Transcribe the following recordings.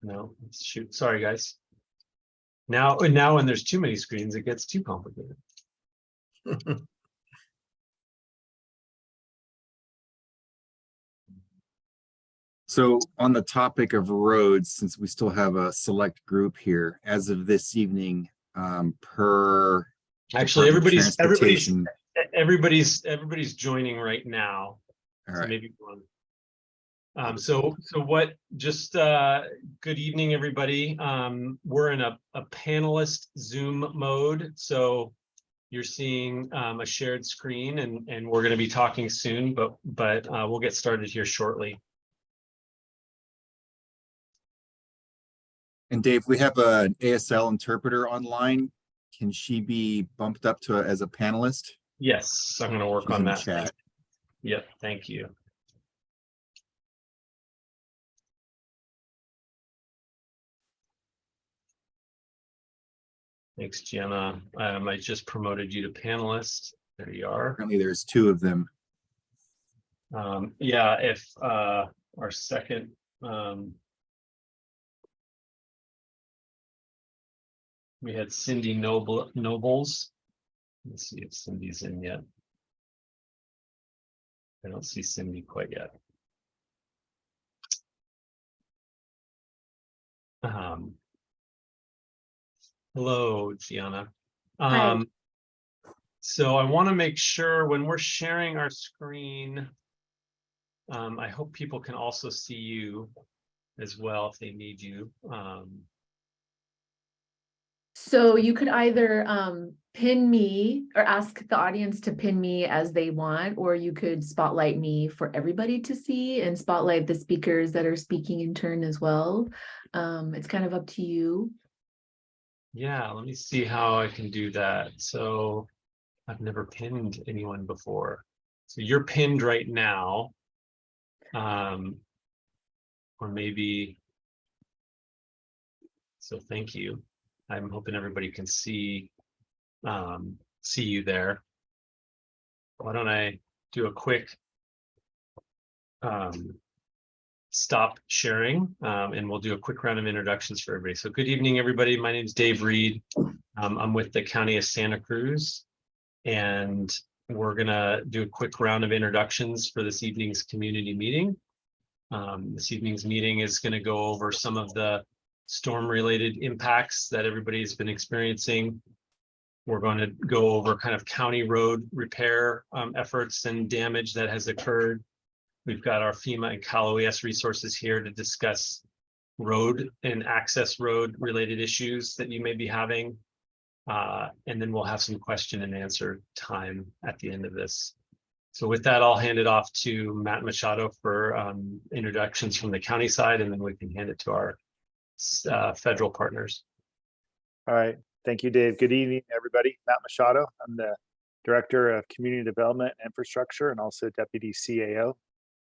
No, shoot. Sorry, guys. Now when there's too many screens, it gets too complicated. So on the topic of roads, since we still have a select group here, as of this evening, per Actually, Department of everybody's joining right now. All So right. maybe one. So what, just good evening, everybody. We're in a panelist Zoom mode. So you're seeing a shared screen and we're going to be talking soon, but we'll get started here shortly. And Dave, we have an ASL interpreter online. Can she be bumped up to as a panelist? Yes, I'm going to work She's on in that. chat. Yep, thank you. Thanks, Gianna. I just promoted you to panelist. There you are. Apparently there's two of them. Yeah, if our second we had Cindy Nobles. Let's see if Cindy's in yet. I don't see Cindy quite yet. Hello, Gianna. Hi. So I want to make sure when we're sharing our screen, I hope people can also see you as well if they need you. So you could either pin me or ask the audience to pin me as they want, or you could spotlight me for everybody to see and spotlight the speakers that are speaking in turn as well. It's kind of up to you. Yeah, let me see how I can do that. So I've never pinned anyone before. So you're pinned right now. Or maybe, so thank you. I'm hoping everybody can see you there. Why don't I do a quick stop sharing and we'll do a quick round of introductions for everybody. So good evening, everybody. My name is Dave Reed. I'm with the County of Santa Cruz, and we're gonna do a quick round of introductions for this evening's community meeting. This evening's meeting is going to go over some of the storm-related impacts that everybody's been experiencing. We're going to go over kind of county road repair efforts and damage that has occurred. We've got our FEMA and Cal OES resources here to discuss road and access road related issues that you may be having. And then we'll have some question and answer time at the end of this. So with that, I'll hand it off to Matt Machado for introductions from the county side, and then we can hand it to our federal partners. All right. Thank you, Dave. Good evening, everybody. Matt Machado. I'm the Director of Community Development and Infrastructure and also Deputy CAO.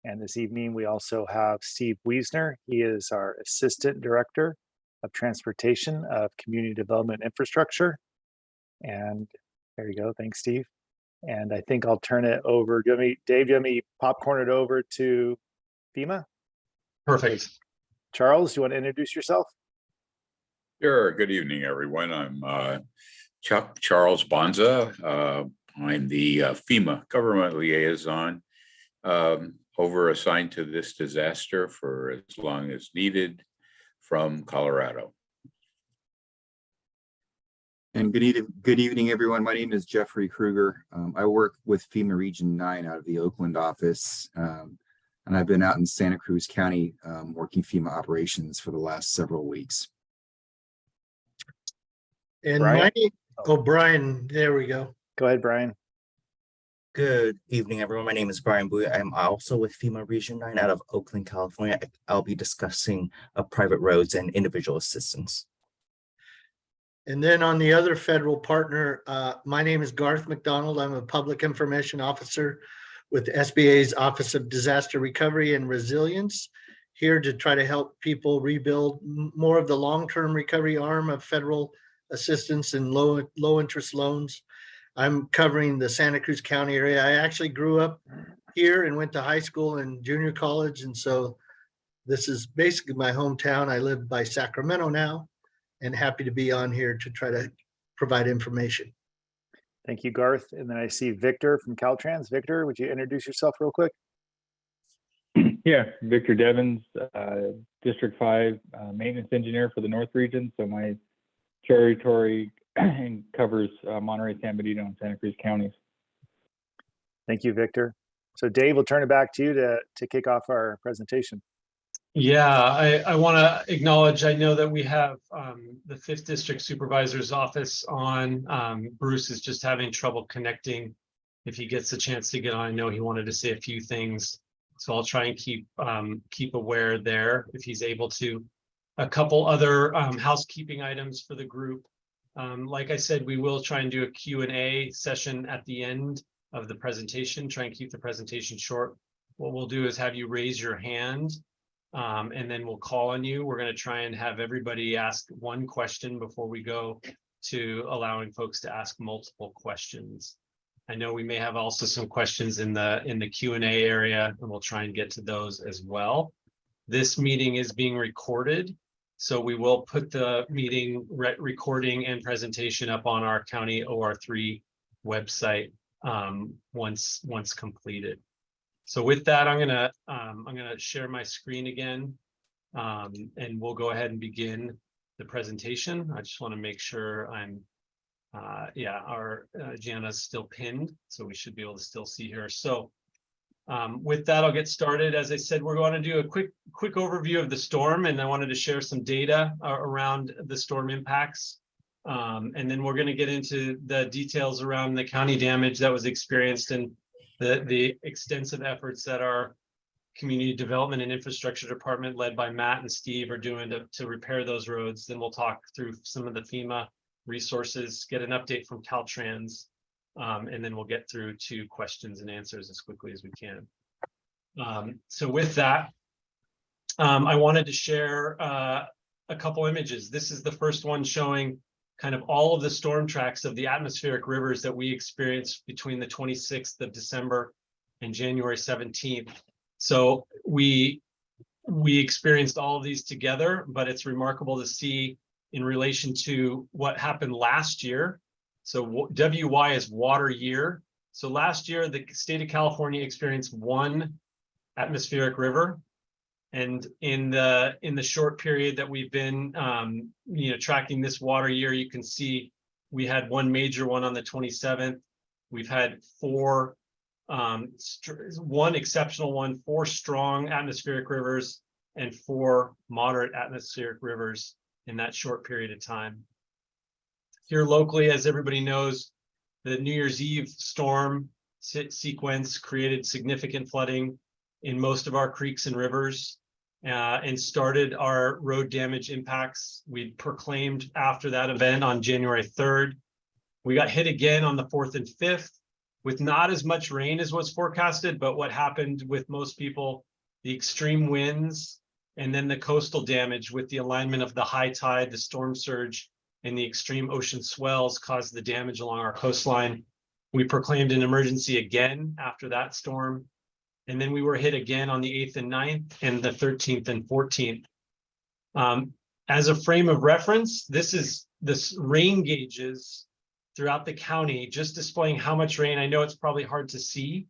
And this evening, we also have Steve Wiesner. He is our Assistant Director of Transportation of Community Development Infrastructure. And there you go. Thanks, Steve. And I think I'll turn it over. Dave, do you want me popcorn it over to FEMA? Perfect. Charles, you want to introduce yourself? Sure. Good evening, everyone. I'm Charles Bonza. I'm the FEMA government liaison, assigned to this disaster for as long as needed from Colorado. And good evening, everyone. My name is Jeffrey Kruger. I work with FEMA Region 9 out of the Oakland office. And I've been out in Santa Cruz County working FEMA operations for the last several weeks. And Brian? Brian, there we go. Go ahead, Brian. Good evening, everyone. My name is Brian Bowie. I'm also with FEMA Region 9 out of Oakland, California. I'll be discussing private roads and individual assistance. And then on the other federal partner, my name is Garth McDonald. I'm a public information officer with SBA's Office of Disaster Recovery and Resilience, here to try to help people rebuild more of the long-term recovery arm of federal assistance and low interest loans. I'm covering the Santa Cruz County area. I actually grew up here and went to high school and junior college. And so This is basically my hometown. I live by Sacramento now and happy to be on here to try to provide information. Thank you, Garth. And then I see Victor from Caltrans. Victor, would you introduce yourself real quick? Yeah, Victor Devens, District 5 maintenance engineer for the North region. So my territory covers Monterey, San Benito, and Santa Cruz counties. Thank you, Victor. So Dave, we'll turn it back to you to kick off our presentation. Yeah, I want to acknowledge, I know that we have the 5th District Supervisor's Office on. Bruce is just having trouble connecting. If he gets a chance to get on, I know he wanted to say a few things. So I'll try and keep aware there if he's able to. A couple other housekeeping items for the group. Like I said, we will try and do a Q&A session at the end of the presentation, try and keep the presentation short. What we'll do is have you raise your hand. And then we'll call on you. We're going to try and have everybody ask one question before we go to allowing folks to ask multiple questions. I know we may have also some questions in the Q&A area, and we'll try and get to those as well. This meeting is being recorded, so we will put the meeting recording and presentation up on our County OR3 website once completed. So with that, I'm gonna share my screen again, and we'll go ahead and begin the presentation. I just want to make sure I'm, our Jana's still pinned, so we should be able to still see her. So with that, I'll get started. As I said, we're going to do a quick overview of the storm, and I wanted to share some data around the storm impacts. And then we're going to get into the details around the county damage that was experienced and the extensive efforts that our Community Development and Infrastructure Department, led by Matt and Steve, are doing to repair those roads. Then we'll talk through some of the FEMA resources, get an update from Caltrans, and then we'll get through to questions and answers as quickly as we can. So with that, I wanted to share a couple images. This is the first one showing kind of all of the storm tracks of the atmospheric rivers that we experienced between the 26th of December and January 17th. So we experienced all of these together, but it's remarkable to see in relation to what happened last year. So WY is water year. So last year, the state of California experienced one atmospheric river. And in the short period that we've been tracking this water year, you can see we had one major one on the 27th. We've had four, one exceptional one, four strong atmospheric rivers, and four moderate atmospheric rivers in that short period of time. Here locally, as everybody knows, the New Year's Eve storm sequence created significant flooding in most of our creeks and rivers, and started our road damage impacts. We proclaimed after that event on January 3rd. We got hit again on the 4th and 5th with not as much rain as was forecasted, but what happened with most people, the extreme winds, and then the coastal damage with the alignment of the high tide, the storm surge, and the extreme ocean swells caused the damage along our coastline. We proclaimed an emergency again after that storm. And then we were hit again on the 8th and 9th and the 13th and 14th. As a frame of reference, this rain gauges throughout the county, just displaying how much rain. I know it's probably hard to see,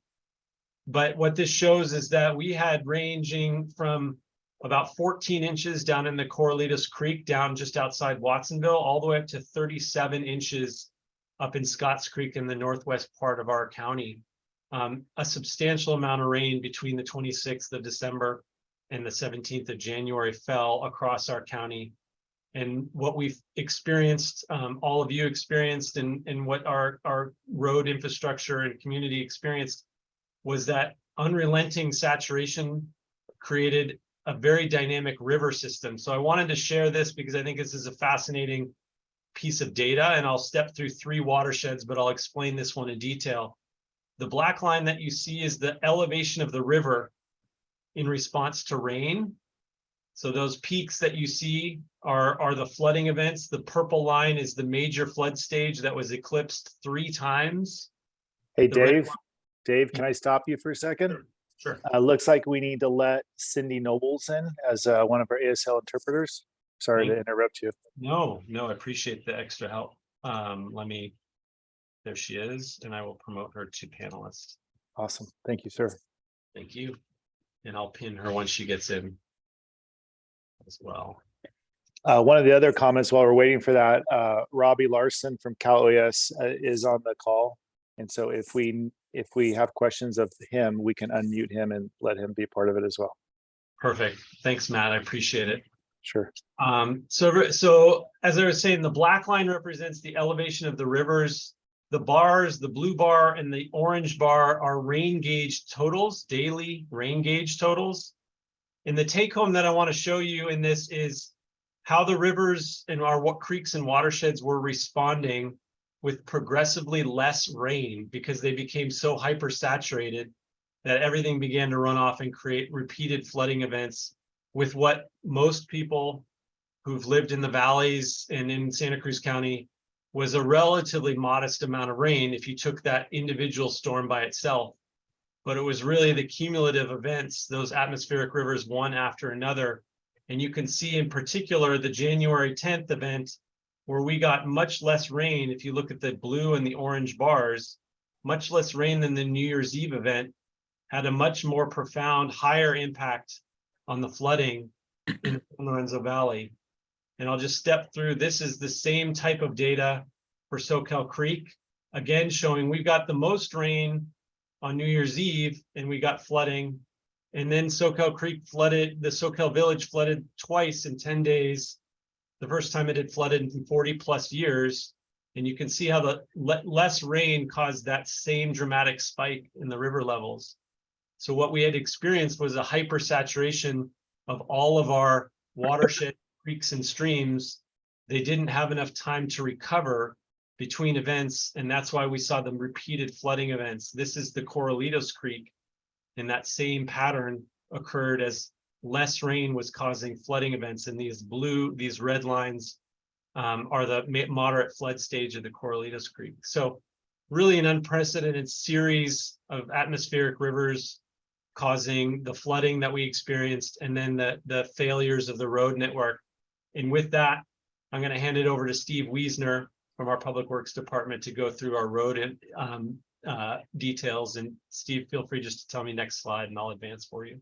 but what this shows is that we had ranging from about 14 inches down in the Corralitos Creek, down just outside Watsonville, all the way up to 37 inches up in Scotts Creek in the northwest part of our county. A substantial amount of rain between the 26th of December and the 17th of January fell across our county. And what we've experienced, all of you experienced, and what our road infrastructure and community experienced, was that unrelenting saturation created a very dynamic river system. So I wanted to share this because I think this is a fascinating piece of data, and I'll step through three watersheds, but I'll explain this one in detail. The black line that you see is the elevation of the river in response to rain. So those peaks that you see are the flooding events. The purple line is the major flood stage that was eclipsed 3 times. Hey, The red Dave, can I stop you for a second? Sure. Looks like we need to let Cindy Nobles in as one of our ASL interpreters. Sorry to interrupt you. No, I appreciate the extra help. There she is, and I will promote her to panelist. Awesome. Thank you, sir. Thank you. And I'll pin her once she gets in as well. One of the other comments while we're waiting for that, Robbie Larson from Cal OES is on the call. And so if we have questions of him, we can unmute him and let him be part of it as well. Perfect. Thanks, Matt. I appreciate it. Sure. So as I was saying, the black line represents the elevation of the rivers. The bars, the blue bar and the orange bar are rain gauge totals, daily rain gauge totals. And the take home that I want to show you in this is how the rivers and what creeks and watersheds were responding with progressively less rain because they became so hypersaturated that everything began to run off and create repeated flooding events with what most people who've lived in the valleys and in Santa Cruz County was a relatively modest amount of rain if you took that individual storm by itself. But it was really the cumulative events, those atmospheric rivers, one after another. And you can see in particular the January 10th event where we got much less rain. If you look at the blue and the orange bars, much less rain than the New Year's Eve event, had a much more profound, higher impact on the flooding in the San Lorenzo Valley. And I'll just step through. This is the same type of data for Soquel Creek. Again, showing we've got the most rain on New Year's Eve and we got flooding. And then Soquel Creek flooded, the Soquel Village flooded twice in 10 days. The first time it had flooded in 40 plus years. And you can see how the less rain caused that same dramatic spike in the river levels. So what we had experienced was a hypersaturation of all of our watershed creeks and streams. They didn't have enough time to recover between events, and that's why we saw the repeated flooding events. This is the Corralitos Creek, and that same pattern occurred as less rain was causing flooding events. And these red lines are the moderate flood stage of the Corralitos Creek. So really an unprecedented series of atmospheric rivers causing the flooding that we experienced, and then the failures of the road network. And with that, I'm going to hand it over to Steve Wiesner from our Public Works Department to go through our road details. And Steve, feel free just to tell me next slide and I'll advance for you.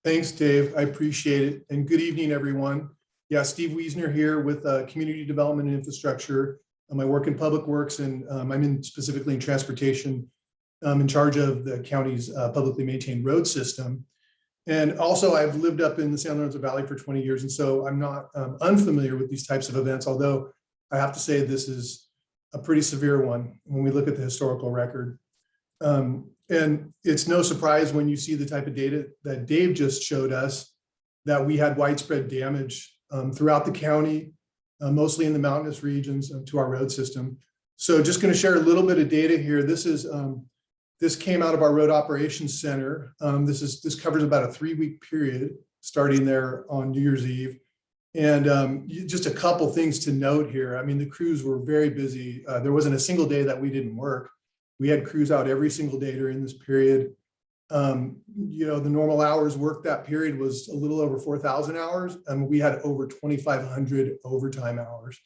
Thanks, Dave. I appreciate it. And good evening, everyone. Yeah, Steve Wiesner here with Community Development and Infrastructure. I work in Public Works and I'm specifically in transportation. I'm in charge of the county's publicly maintained road system. And also I've lived up in the San Lorenzo Valley for 20 years. And so I'm not unfamiliar with these types of events, although I have to say this is a pretty severe one when we look at the historical record. And it's no surprise when you see the type of data that Dave just showed us that we had widespread damage throughout the county, mostly in the mountainous regions to our road system. So just going to share a little bit of data here. This came out of our Road Operations Center. This covers about a 3-week period starting there on New Year's Eve. And just a couple things to note here. I mean, the crews were very busy. There wasn't a single day that we didn't work. We had crews out every single day during this period. The normal hours worked that period was a little over 4,000 hours, and we had over 2,500 overtime hours.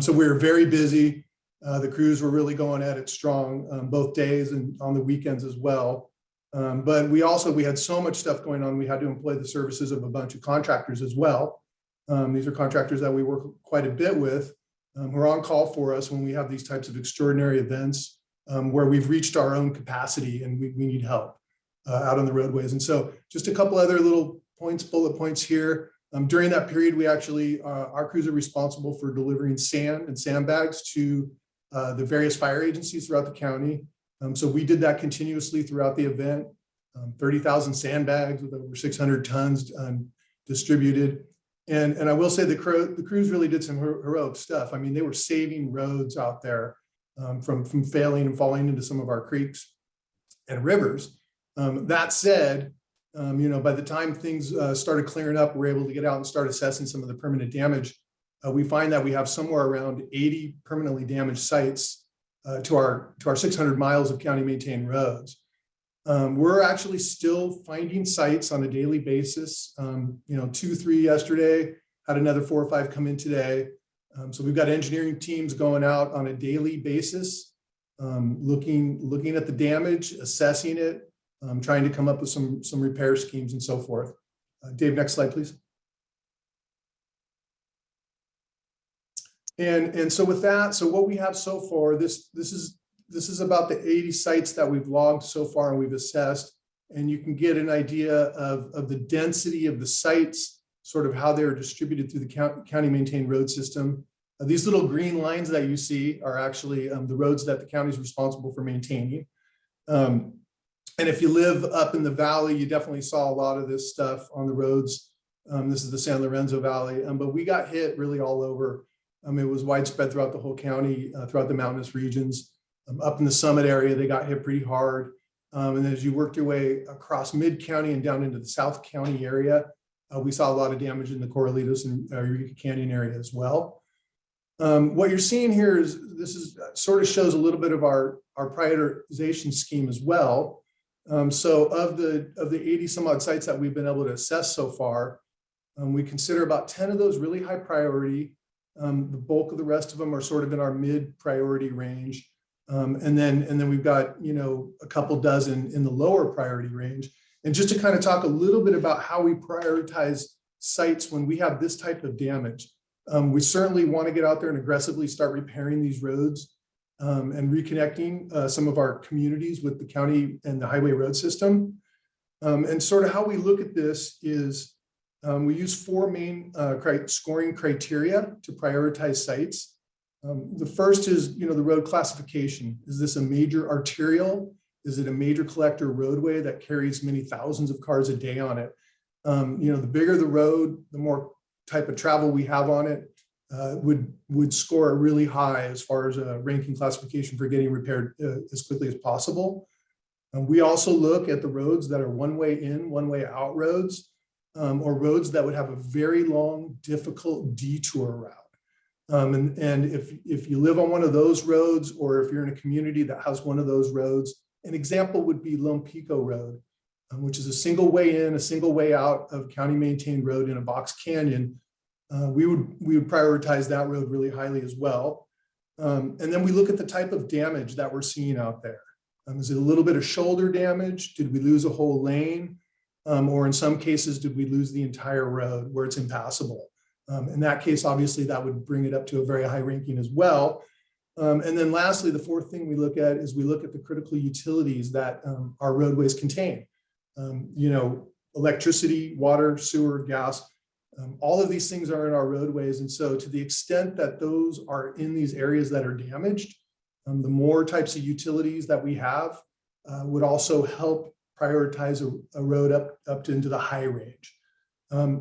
So we were very busy. The crews were really going at it strong both days and on the weekends as well. But we had so much stuff going on. We had to employ the services of a bunch of contractors as well. These are contractors that we work quite a bit with, who are on call for us when we have these types of extraordinary events where we've reached our own capacity and we need help out on the roadways. And so just a couple other little bullet points here. During that period, we actually, our crews are responsible for delivering sand and sandbags to the various fire agencies throughout the county. So we did that continuously throughout the event, 30,000 sandbags with over 600 tons distributed. And I will say the crews really did some heroic stuff. I mean, they were saving roads out there from failing and falling into some of our creeks and rivers. That said, by the time things started clearing up, we're able to get out and start assessing some of the permanent damage. We find that we have somewhere around 80 permanently damaged sites to our 600 miles of county maintained roads. We're actually still finding sites on a daily basis. 2, 3 yesterday, had another 4 or 5 come in today. So we've got engineering teams going out on a daily basis, looking at the damage, assessing it, trying to come up with some repair schemes and so forth. Dave, next slide, please. And so with that, so what we have so far, this is about the 80 sites that we've logged so far and we've assessed, and you can get an idea of the density of the sites, sort of how they're distributed through the county maintained road system. These little green lines that you see are actually the roads that the county is responsible for maintaining. And if you live up in the valley, you definitely saw a lot of this stuff on the roads. This is the San Lorenzo Valley, but we got hit really all over. It was widespread throughout the whole county, throughout the mountainous regions. Up in the Summit area, they got hit pretty hard. And as you worked your way across mid-county and down into the South County area, we saw a lot of damage in the Corralitos and Eureka Canyon area as well. What you're seeing here is sort of shows a little bit of our prioritization scheme as well. So of the 80 some odd sites that we've been able to assess so far, we consider about 10 of those really high priority. The bulk of the rest of them are sort of in our mid priority range. And then we've got, a couple dozen in the lower priority range. And just to kind of talk a little bit about how we prioritize sites when we have this type of damage. We certainly want to get out there and aggressively start repairing these roads and reconnecting some of our communities with the county and the highway road system. And sort of how we look at this is we use 4 main scoring criteria to prioritize sites. The first is, the road classification. Is this a major arterial? Is it a major collector roadway that carries many thousands of cars a day on it? The bigger the road, the more type of travel we have on it, would score really high as far as a ranking classification for getting repaired as quickly as possible. We also look at the roads that are one-way in, one-way out roads, or roads that would have a very long, difficult detour route. And if you live on one of those roads, or if you're in a community that has one of those roads, an example would be Lone Pico Road, which is a single way in, a single way out of county maintained road in a box canyon. We would prioritize that road really highly as well. And then we look at the type of damage that we're seeing out there. Is it a little bit of shoulder damage? Did we lose a whole lane? Or in some cases, did we lose the entire road where it's impassable? In that case, obviously, that would bring it up to a very high ranking as well. And then lastly, the fourth thing we look at is we look at the critical utilities that our roadways contain. Electricity, water, sewer, gas, all of these things are in our roadways. And so to the extent that those are in these areas that are damaged, the more types of utilities that we have would also help prioritize a road up to into the high range.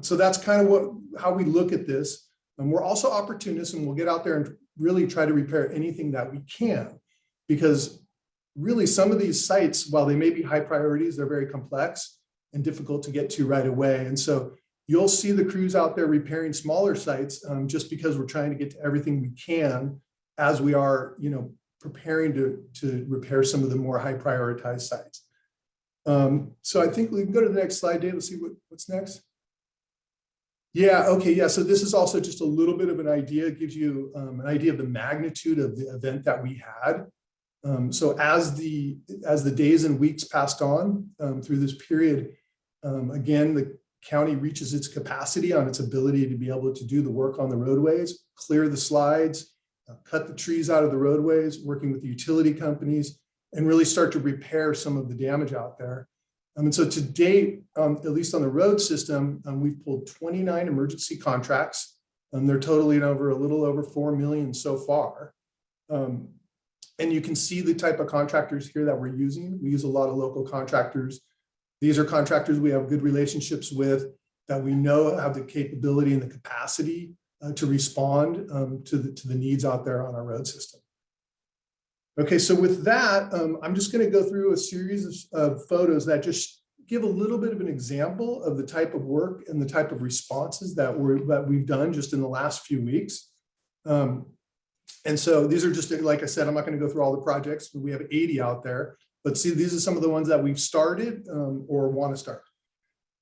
So that's kind of how we look at this. And we're also opportunists, and we'll get out there and really try to repair anything that we can, because really some of these sites, while they may be high priorities, they're very complex and difficult to get to right away. And so you'll see the crews out there repairing smaller sites just because we're trying to get to everything we can as we are, preparing to repair some of the more high prioritized sites. So I think we can go to the next slide, Dave. Let's see what's next. Yeah, okay, yeah. So this is also just a little bit of an idea. It gives you an idea of the magnitude of the event that we had. So as the days and weeks passed on through this period, again, the county reaches its capacity on its ability to be able to do the work on the roadways, clear the slides, cut the trees out of the roadways, working with the utility companies, and really start to repair some of the damage out there. And so to date, at least on the road system, we've pulled 29 emergency contracts, and they're totaling a little over 4 million so far. And you can see the type of contractors here that we're using. We use a lot of local contractors. These are contractors we have good relationships with, that we know have the capability and the capacity to respond to the needs out there on our road system. Okay, so with that, I'm just going to go through a series of photos that just give a little bit of an example of the type of work and the type of responses that we've done just in the last few weeks. And so these are just, like I said, I'm not going to go through all the projects, but we have 80 out there. But see, these are some of the ones that we've started or want to start.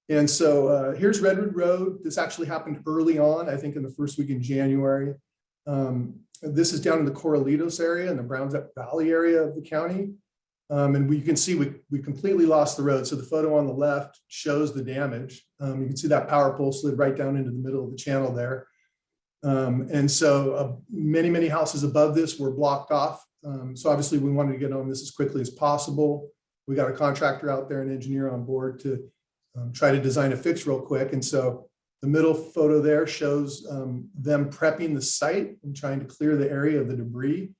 And so here's Redwood Road. This actually happened early on, I think in the first week in January. This is down in the Corralitos area in the Browns Valley area of the county. And you can see we completely lost the road. So the photo on the left shows the damage. You can see that power pole slid right down into the middle of the channel there. And so many, many houses above this were blocked off. So obviously we wanted to get on this as quickly as possible. We got a contractor out there, an engineer on board to try to design a fix real quick. And so the middle photo there shows them prepping the site and trying to clear the area of the debris.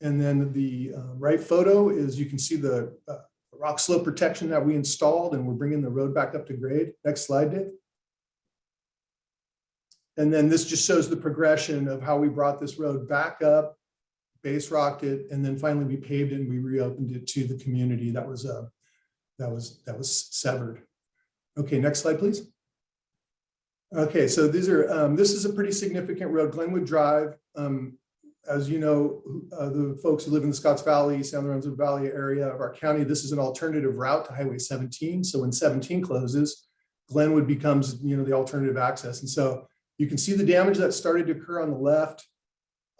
And then the right photo is, you can see the rock slope protection that we installed, and we're bringing the road back up to grade. Next slide, Dave. And then this just shows the progression of how we brought this road back up, base rocked it, and then finally we paved it and we reopened it to the community that was severed. Okay, next slide, please. Okay, so these are this is a pretty significant road, Glenwood Drive. As you know, the folks who live in the Scotts Valley, San Lorenzo Valley area of our county, this is an alternative route to Highway 17. So when 17 closes, Glenwood becomes, the alternative access. And so you can see the damage that started to occur on the left.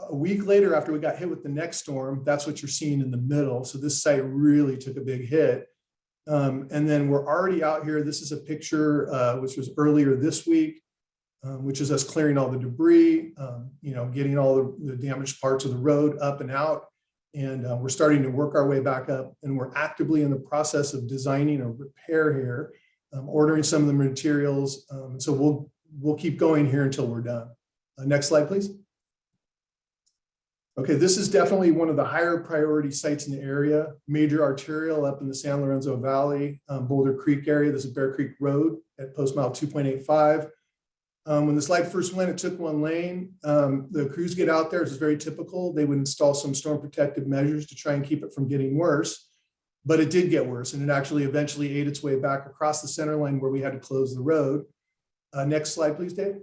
A week later, after we got hit with the next storm, that's what you're seeing in the middle. So this site really took a big hit. And then we're already out here. This is a picture which was earlier this week, which is us clearing all the debris, getting all the damaged parts of the road up and out. And we're starting to work our way back up. And we're actively in the process of designing a repair here, ordering some of the materials. So we'll keep going here until we're done. Next slide, please. Okay, this is definitely one of the higher priority sites in the area. Major arterial up in the San Lorenzo Valley, Boulder Creek area. This is Bear Creek Road at post mile 2.85. When the slide first went, it took one lane. The crews get out there. It's very typical. They would install some storm protective measures to try and keep it from getting worse. But it did get worse, and it actually eventually ate its way back across the center line where we had to close the road. Next slide, please, Dave.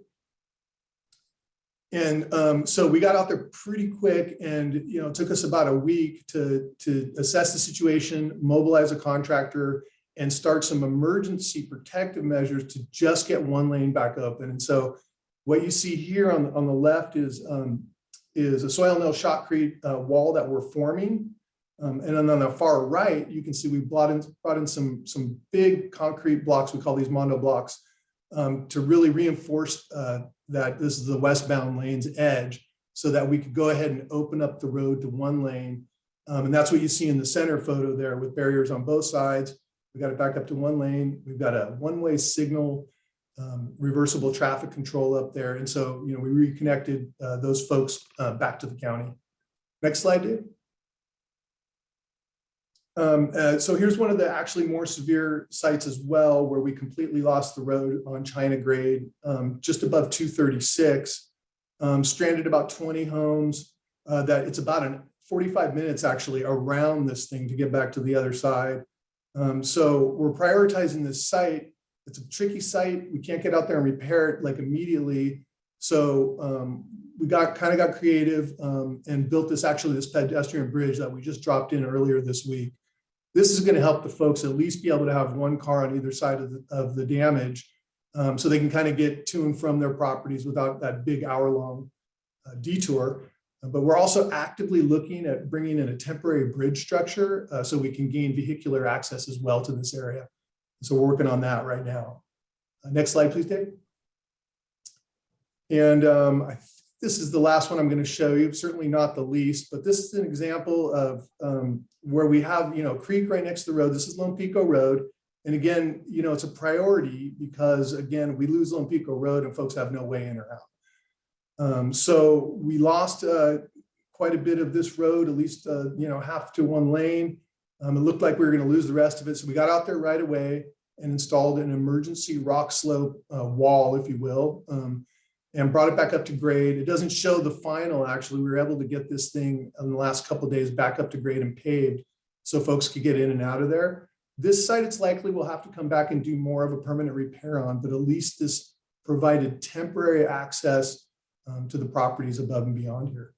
And so we got out there pretty quick, and it took us about a week to assess the situation, mobilize a contractor, and start some emergency protective measures to just get one lane back open. And so what you see here on the left is a soil nail shotcrete wall that we're forming. And then on the far right, you can see we brought in some big concrete blocks. We call these Mondo blocks to really reinforce that this is the westbound lane's edge, so that we could go ahead and open up the road to one lane. And that's what you see in the center photo there, with barriers on both sides. We got it back up to one lane. We've got a one-way signal, reversible traffic control up there. And so, we reconnected those folks back to the county. Next slide, Dave. So here's one of the actually more severe sites as well, where we completely lost the road on China grade, just above 236, stranded about 20 homes. That it's about 45 minutes actually around this thing to get back to the other side. So we're prioritizing this site. It's a tricky site. We can't get out there and repair it like immediately. So we got creative and built this pedestrian bridge that we just dropped in earlier this week. This is going to help the folks at least be able to have one car on either side of the damage, so they can kind of get to and from their properties without that big hour-long detour. But we're also actively looking at bringing in a temporary bridge structure so we can gain vehicular access as well to this area. So we're working on that right now. Next slide, please, Dave. And this is the last one I'm going to show you, certainly not the least, but this is an example of where we have, creek right next to the road. This is Lone Pico Road. And again, it's a priority because, again, we lose Lone Pico Road and folks have no way in or out. So we lost quite a bit of this road, at least, half to one lane. It looked like we were going to lose the rest of it. So we got out there right away and installed an emergency rock slope wall, if you will, and brought it back up to grade. It doesn't show the final, actually. We were able to get this thing in the last couple of days back up to grade and paved so folks could get in and out of there. This site, it's likely we'll have to come back and do more of a permanent repair on, but at least this provided temporary access to the properties above and beyond here.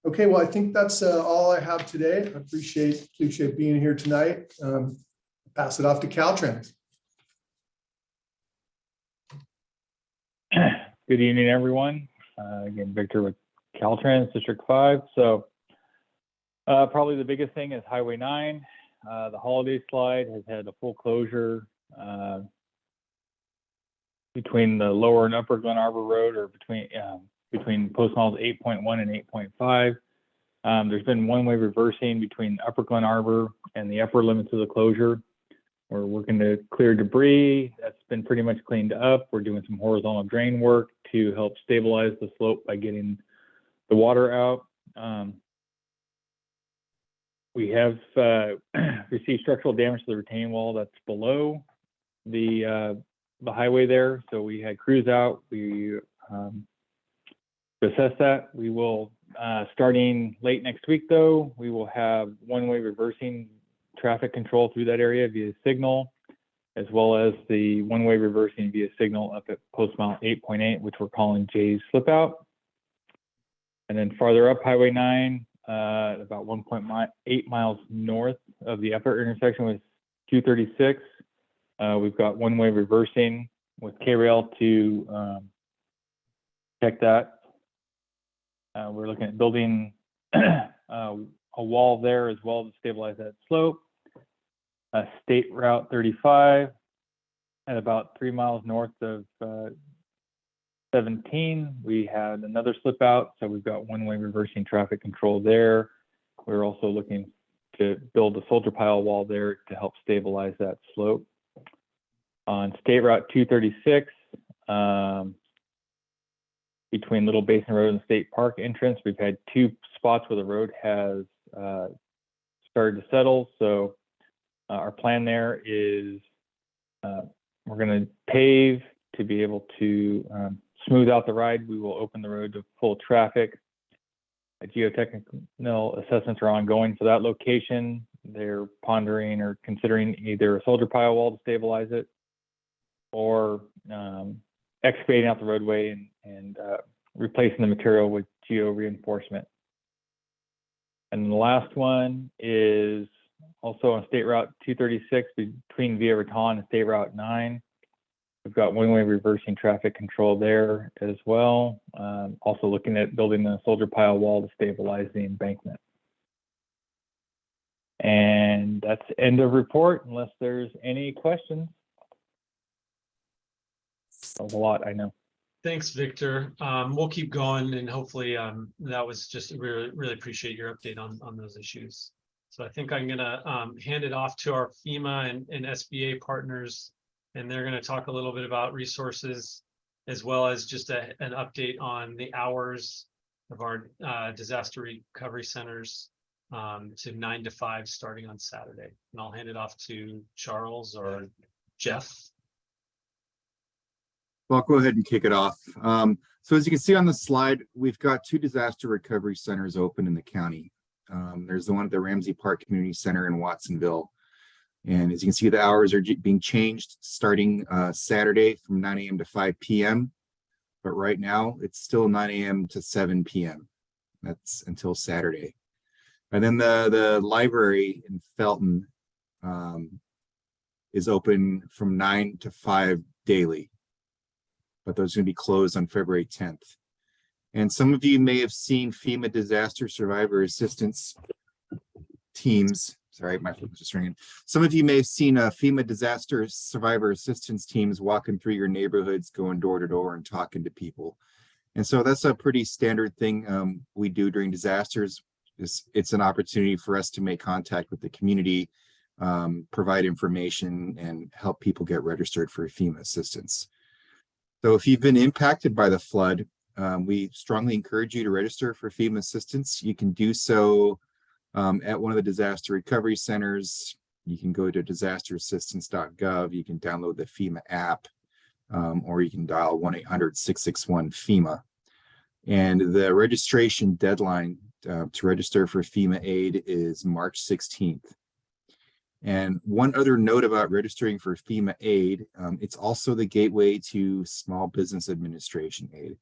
Okay, well, I think that's all I have today. I appreciate being here tonight. Pass it off to Caltrans. Good evening, everyone. Again, Victor with Caltrans District 5. So probably the biggest thing is Highway 9. The holiday slide has had a full closure between the lower and upper Glen Arbor Road, or between post miles 8.1 and 8.5. There's been one-way reversing between upper Glen Arbor and the upper limits of the closure. We're working to clear debris. That's been pretty much cleaned up. We're doing some horizontal drain work to help stabilize the slope by getting the water out. We have received structural damage to the retaining wall that's below the highway there. So we had crews out. We assess that. We will, starting late next week though, we will have one-way reversing traffic control through that area via signal, as well as the one-way reversing via signal up at post mile 8.8, which we're calling Jay's Slip Out. And then farther up Highway 9, about 1.8 miles north of the upper intersection with 236, we've got one-way reversing with K-Rail to check that. We're looking at building a wall there as well to stabilize that slope. State Route 35 at about 3 miles north of 17, we had another slip out, so we've got one-way reversing traffic control there. We're also looking to build a soldier pile wall there to help stabilize that slope. On State Route 236, between Little Basin Road and State Park entrance, we've had 2 spots where the road has started to settle. So our plan there is we're going to pave to be able to smooth out the ride. We will open the road to full traffic. Geotechnical assessments are ongoing for that location. They're pondering or considering either a soldier pile wall to stabilize it, or excavating out the roadway and replacing the material with geo reinforcement. And the last one is also on State Route 236 between Via Raton and State Route 9. We've got one-way reversing traffic control there as well. Also looking at building a soldier pile wall to stabilize the embankment. And that's end of report, unless there's any questions. That was a lot, I know. Thanks, Victor. We'll keep going, and hopefully that was just really appreciate your update on those issues. So I think I'm gonna hand it off to our FEMA and SBA partners, and they're gonna talk a little bit about resources, as well as just an update on the hours of our disaster recovery centers to 9 to 5 starting on Saturday. And I'll hand it off to Charles or Jeff. Well, I'll go ahead and kick it off. So as you can see on the slide, we've got 2 disaster recovery centers open in the county. There's the one at the Ramsey Park Community Center in Watsonville. And as you can see, the hours are being changed starting Saturday from 9 a.m. to 5 p.m. But right now it's still 9 a.m. to 7 p.m. That's until Saturday. And then the library in Felton is open from 9 to 5 daily. But those are going to be closed on February 10th. And some of you may have seen FEMA disaster survivor assistance teams. Sorry, my phone was just ringing. Some of you may have seen FEMA disaster survivor assistance teams walking through your neighborhoods, going door to door and talking to people. And so that's a pretty standard thing we do during disasters. It's an opportunity for us to make contact with the community, provide information, and help people get registered for FEMA assistance. So if you've been impacted by the flood, we strongly encourage you to register for FEMA assistance. You can do so at one of the disaster recovery centers. You can go to disasterassistance.gov. You can download the FEMA app, or you can dial 1-800-661-FEMA. And the registration deadline to register for FEMA aid is March 16th. And one other note about registering for FEMA aid, it's also the gateway to Small Business Administration aid.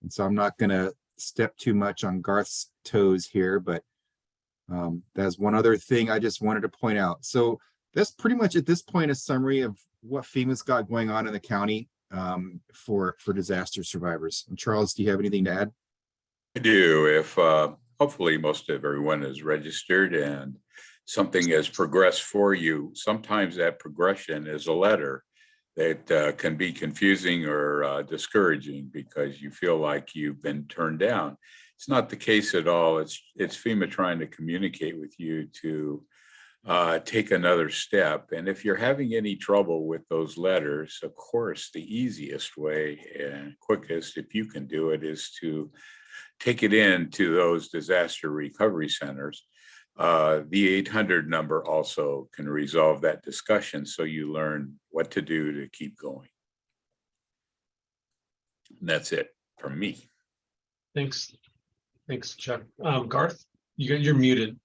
And so I'm not going to step too much on Garth's toes here, but that's one other thing I just wanted to point out. So that's pretty much at this point a summary of what FEMA's got going on in the county for disaster survivors. And Charles, do you have anything to add? I do. If hopefully most of everyone is registered and something has progressed for you, sometimes that progression is a letter that can be confusing or discouraging because you feel like you've been turned down. It's not the case at all. It's FEMA trying to communicate with you to take another step. And if you're having any trouble with those letters, of course, the easiest way and quickest, if you can do it, is to take it in to those disaster recovery centers. The 800 number also can resolve that discussion so you learn what to do to keep going. And that's it from me. Thanks. Thanks, Chuck. Garth, you're muted.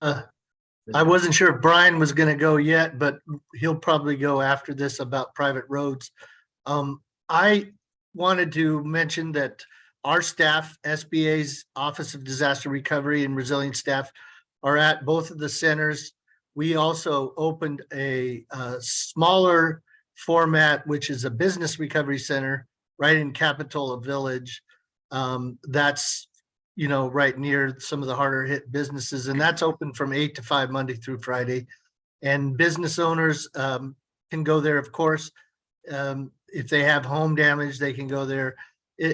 I wasn't sure if Brian was going to go yet, but he'll probably go after this about private roads. I wanted to mention that our staff, SBA's Office of Disaster Recovery and Resilience staff, are at both of the centers. We also opened a smaller format, which is a business recovery center right in Capitola Village. That's, you know, right near some of the harder hit businesses, and that's open from 8 to 5 Monday through Friday. And business owners can go there, of course. If they have home damage, they can go there.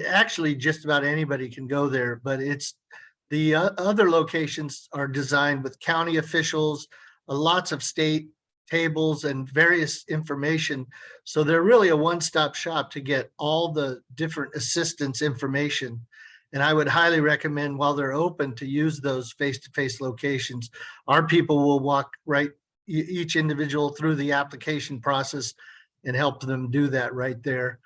Actually, just about anybody can go there, but it's the other locations are designed with county officials, lots of state tables and various information. So they're really a one-stop shop to get all the different assistance information. And I would highly recommend, while they're open, to use those face-to-face locations. Our people will walk each individual through the application process and help them do that right there.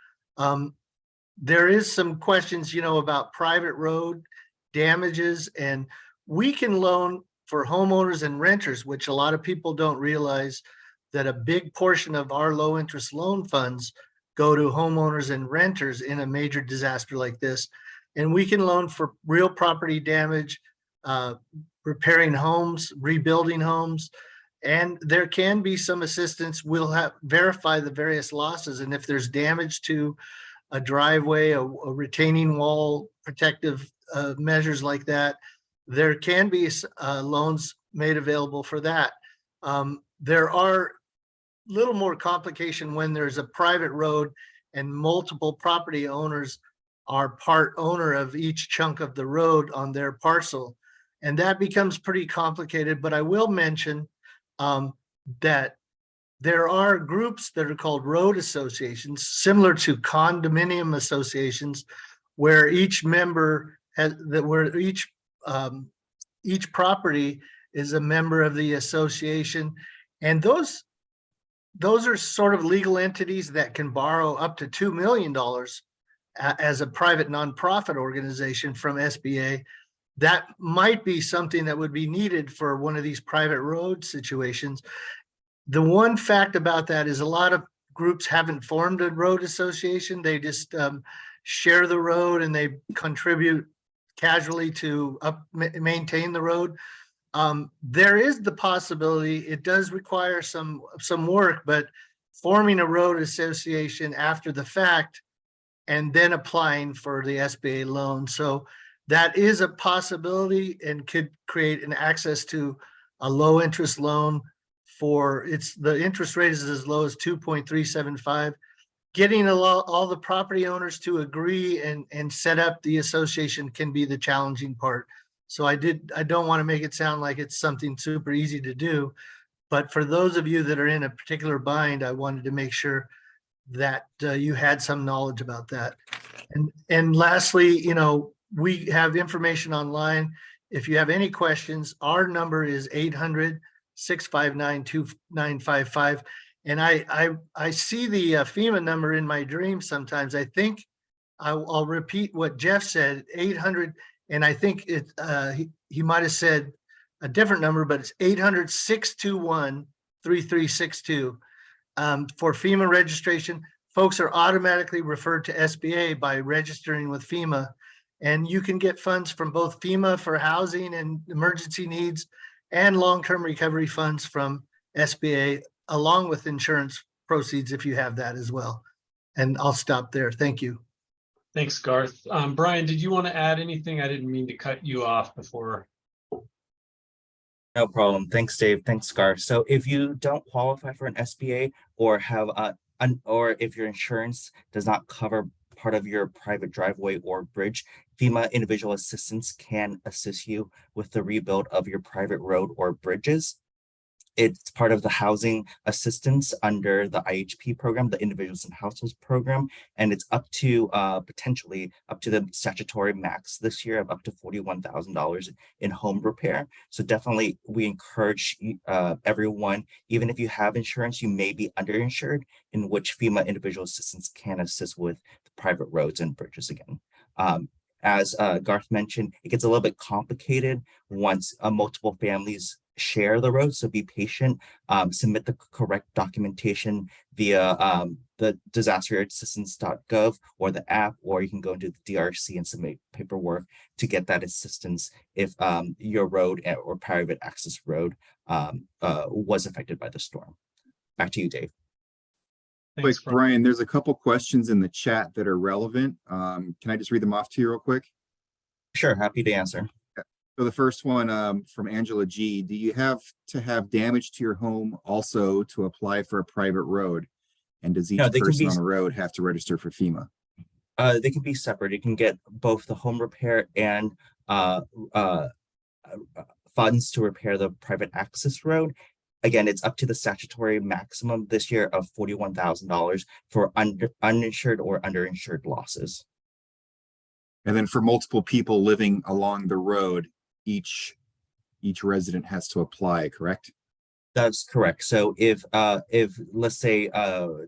There is some questions, you know, about private road damages, and we can loan for homeowners and renters, which a lot of people don't realize that a big portion of our low interest loan funds go to homeowners and renters in a major disaster like this. And we can loan for real property damage, repairing homes, rebuilding homes, and there can be some assistance. We'll verify the various losses, and if there's damage to a driveway, a retaining wall, protective measures like that, there can be loans made available for that. There are little more complication when there's a private road and multiple property owners are part owner of each chunk of the road on their parcel. And that becomes pretty complicated, but I will mention that there are groups that are called road associations, similar to condominium associations, where each member has each property is a member of the association. And those are sort of legal entities that can borrow up to $2 million as a private nonprofit organization from SBA. That might be something that would be needed for one of these private road situations. The one fact about that is a lot of groups haven't formed a road association. They just share the road and they contribute casually to maintain the road. There is the possibility, it does require some work, but forming a road association after the fact and then applying for the SBA loan. So that is a possibility and could create an access to a low interest loan for the interest rate is as low as 2.375. Getting all the property owners to agree and set up the association can be the challenging part. So I don't want to make it sound like it's something super easy to do, but for those of you that are in a particular bind, I wanted to make sure that you had some knowledge about that. And lastly, you know, we have information online. If you have any questions, our number is 800-659-2955. And I see the FEMA number in my dreams sometimes. I think I'll repeat what Jeff said, 800, and I think he might have said a different number, but it's 800-621-3362 for FEMA registration. folks are automatically referred to SBA by registering with FEMA. And you can get funds from both FEMA for housing and emergency needs and long-term recovery funds from SBA, along with insurance proceeds if you have that as well. And I'll stop there. Thank you. Thanks, Garth. Brian, did you want to add anything? I didn't mean to cut you off before. No problem. Thanks, Dave. Thanks, Gar. So if you don't qualify for an SBA or have or if your insurance does not cover part of your private driveway or bridge, FEMA individual assistance can assist you with the rebuild of your private road or bridges. It's part of the housing assistance under the IHP program, the Individuals and Households program, and it's up to potentially up to the statutory max this year of up to $41,000 in home repair. So definitely we encourage everyone, even if you have insurance, you may be underinsured, in which FEMA individual assistance can assist with the private roads and bridges again. As Garth mentioned, it gets a little bit complicated once multiple families share the road, so be patient. Submit the correct documentation via the disasterassistance.gov or the app, or you can go into the DRC and submit paperwork to get that assistance if your road or private access road was affected by the storm. Back to you, Dave. Thanks, Quick, Brian, there's a couple questions in the chat that are relevant. Can I just read them off to you real quick? Sure, happy to answer. So the first one from Angela G. Do you have to have damage to your home also to apply for a private road? And does each person on the road have to register for FEMA? They can be separate. You can get both the home repair and funds to repair the private access road. Again, it's up to the statutory maximum this year of $41,000 for uninsured or underinsured losses. And then for multiple people living along the road, each resident has to apply, correct? That's correct. So if let's say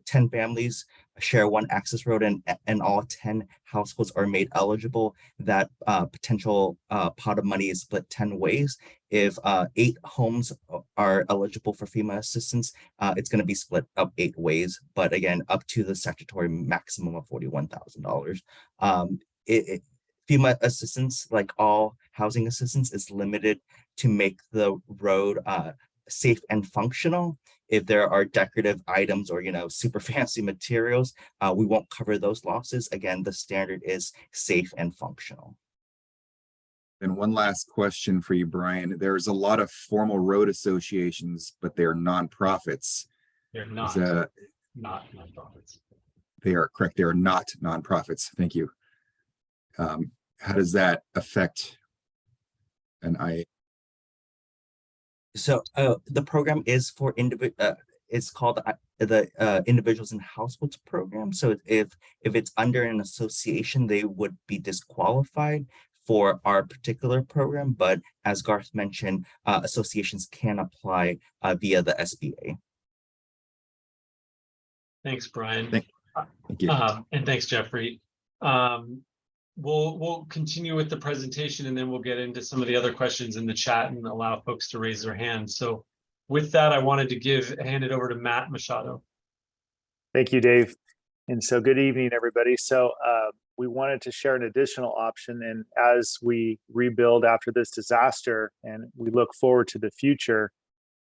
10 families share one access road and all 10 households are made eligible, that potential pot of money is split 10 ways. If 8 homes are eligible for FEMA assistance, it's going to be split up 8 ways, but again, up to the statutory maximum of $41,000. FEMA assistance, like all housing assistance, is limited to make the road safe and functional. If there are decorative items or super fancy materials, we won't cover those losses. Again, the standard is safe and functional. And one last question for you, Brian. There's a lot of formal road associations, but they're nonprofits. They're not nonprofits. They are correct. They are not nonprofits. Thank you. How does that affect an IA? So the program is for it's called the Individuals and Households program. So if it's under an association, they would be disqualified for our particular program. But as Garth mentioned, associations can apply via the SBA. Thanks, Brian. Thank you. And thanks, Jeffrey. We'll continue with the presentation, and then we'll get into some of the other questions in the chat and allow folks to raise their hands. So with that, I wanted to hand it over to Matt Machado. Thank you, Dave. And so good evening, everybody. So we wanted to share an additional option. And as we rebuild after this disaster and we look forward to the future,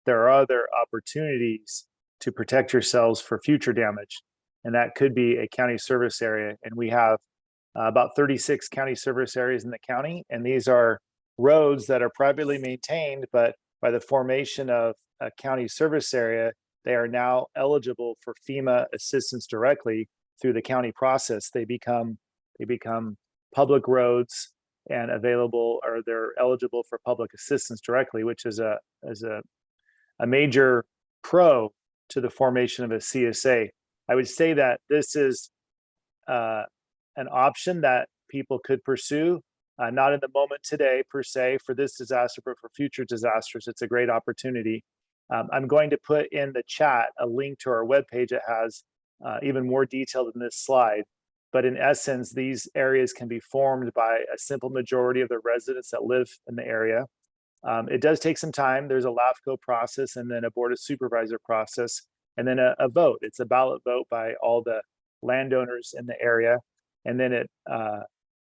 there are other opportunities to protect yourselves for future damage. And that could be a county service area. And we have about 36 county service areas in the county. And these are roads that are privately maintained, but by the formation of a county service area, they are now eligible for FEMA assistance directly through the county process. They become public roads and available, or they're eligible for public assistance directly, which is a major pro to the formation of a CSA. I would say that this is an option that people could pursue, not in the moment today per se for this disaster, but for future disasters. It's a great opportunity. I'm going to put in the chat a link to our webpage that has even more detail than this slide. But in essence, these areas can be formed by a simple majority of the residents that live in the area. It does take some time. There's a LAFCO process and then a board of supervisor process, and then a vote. It's a ballot vote by all the landowners in the area. And then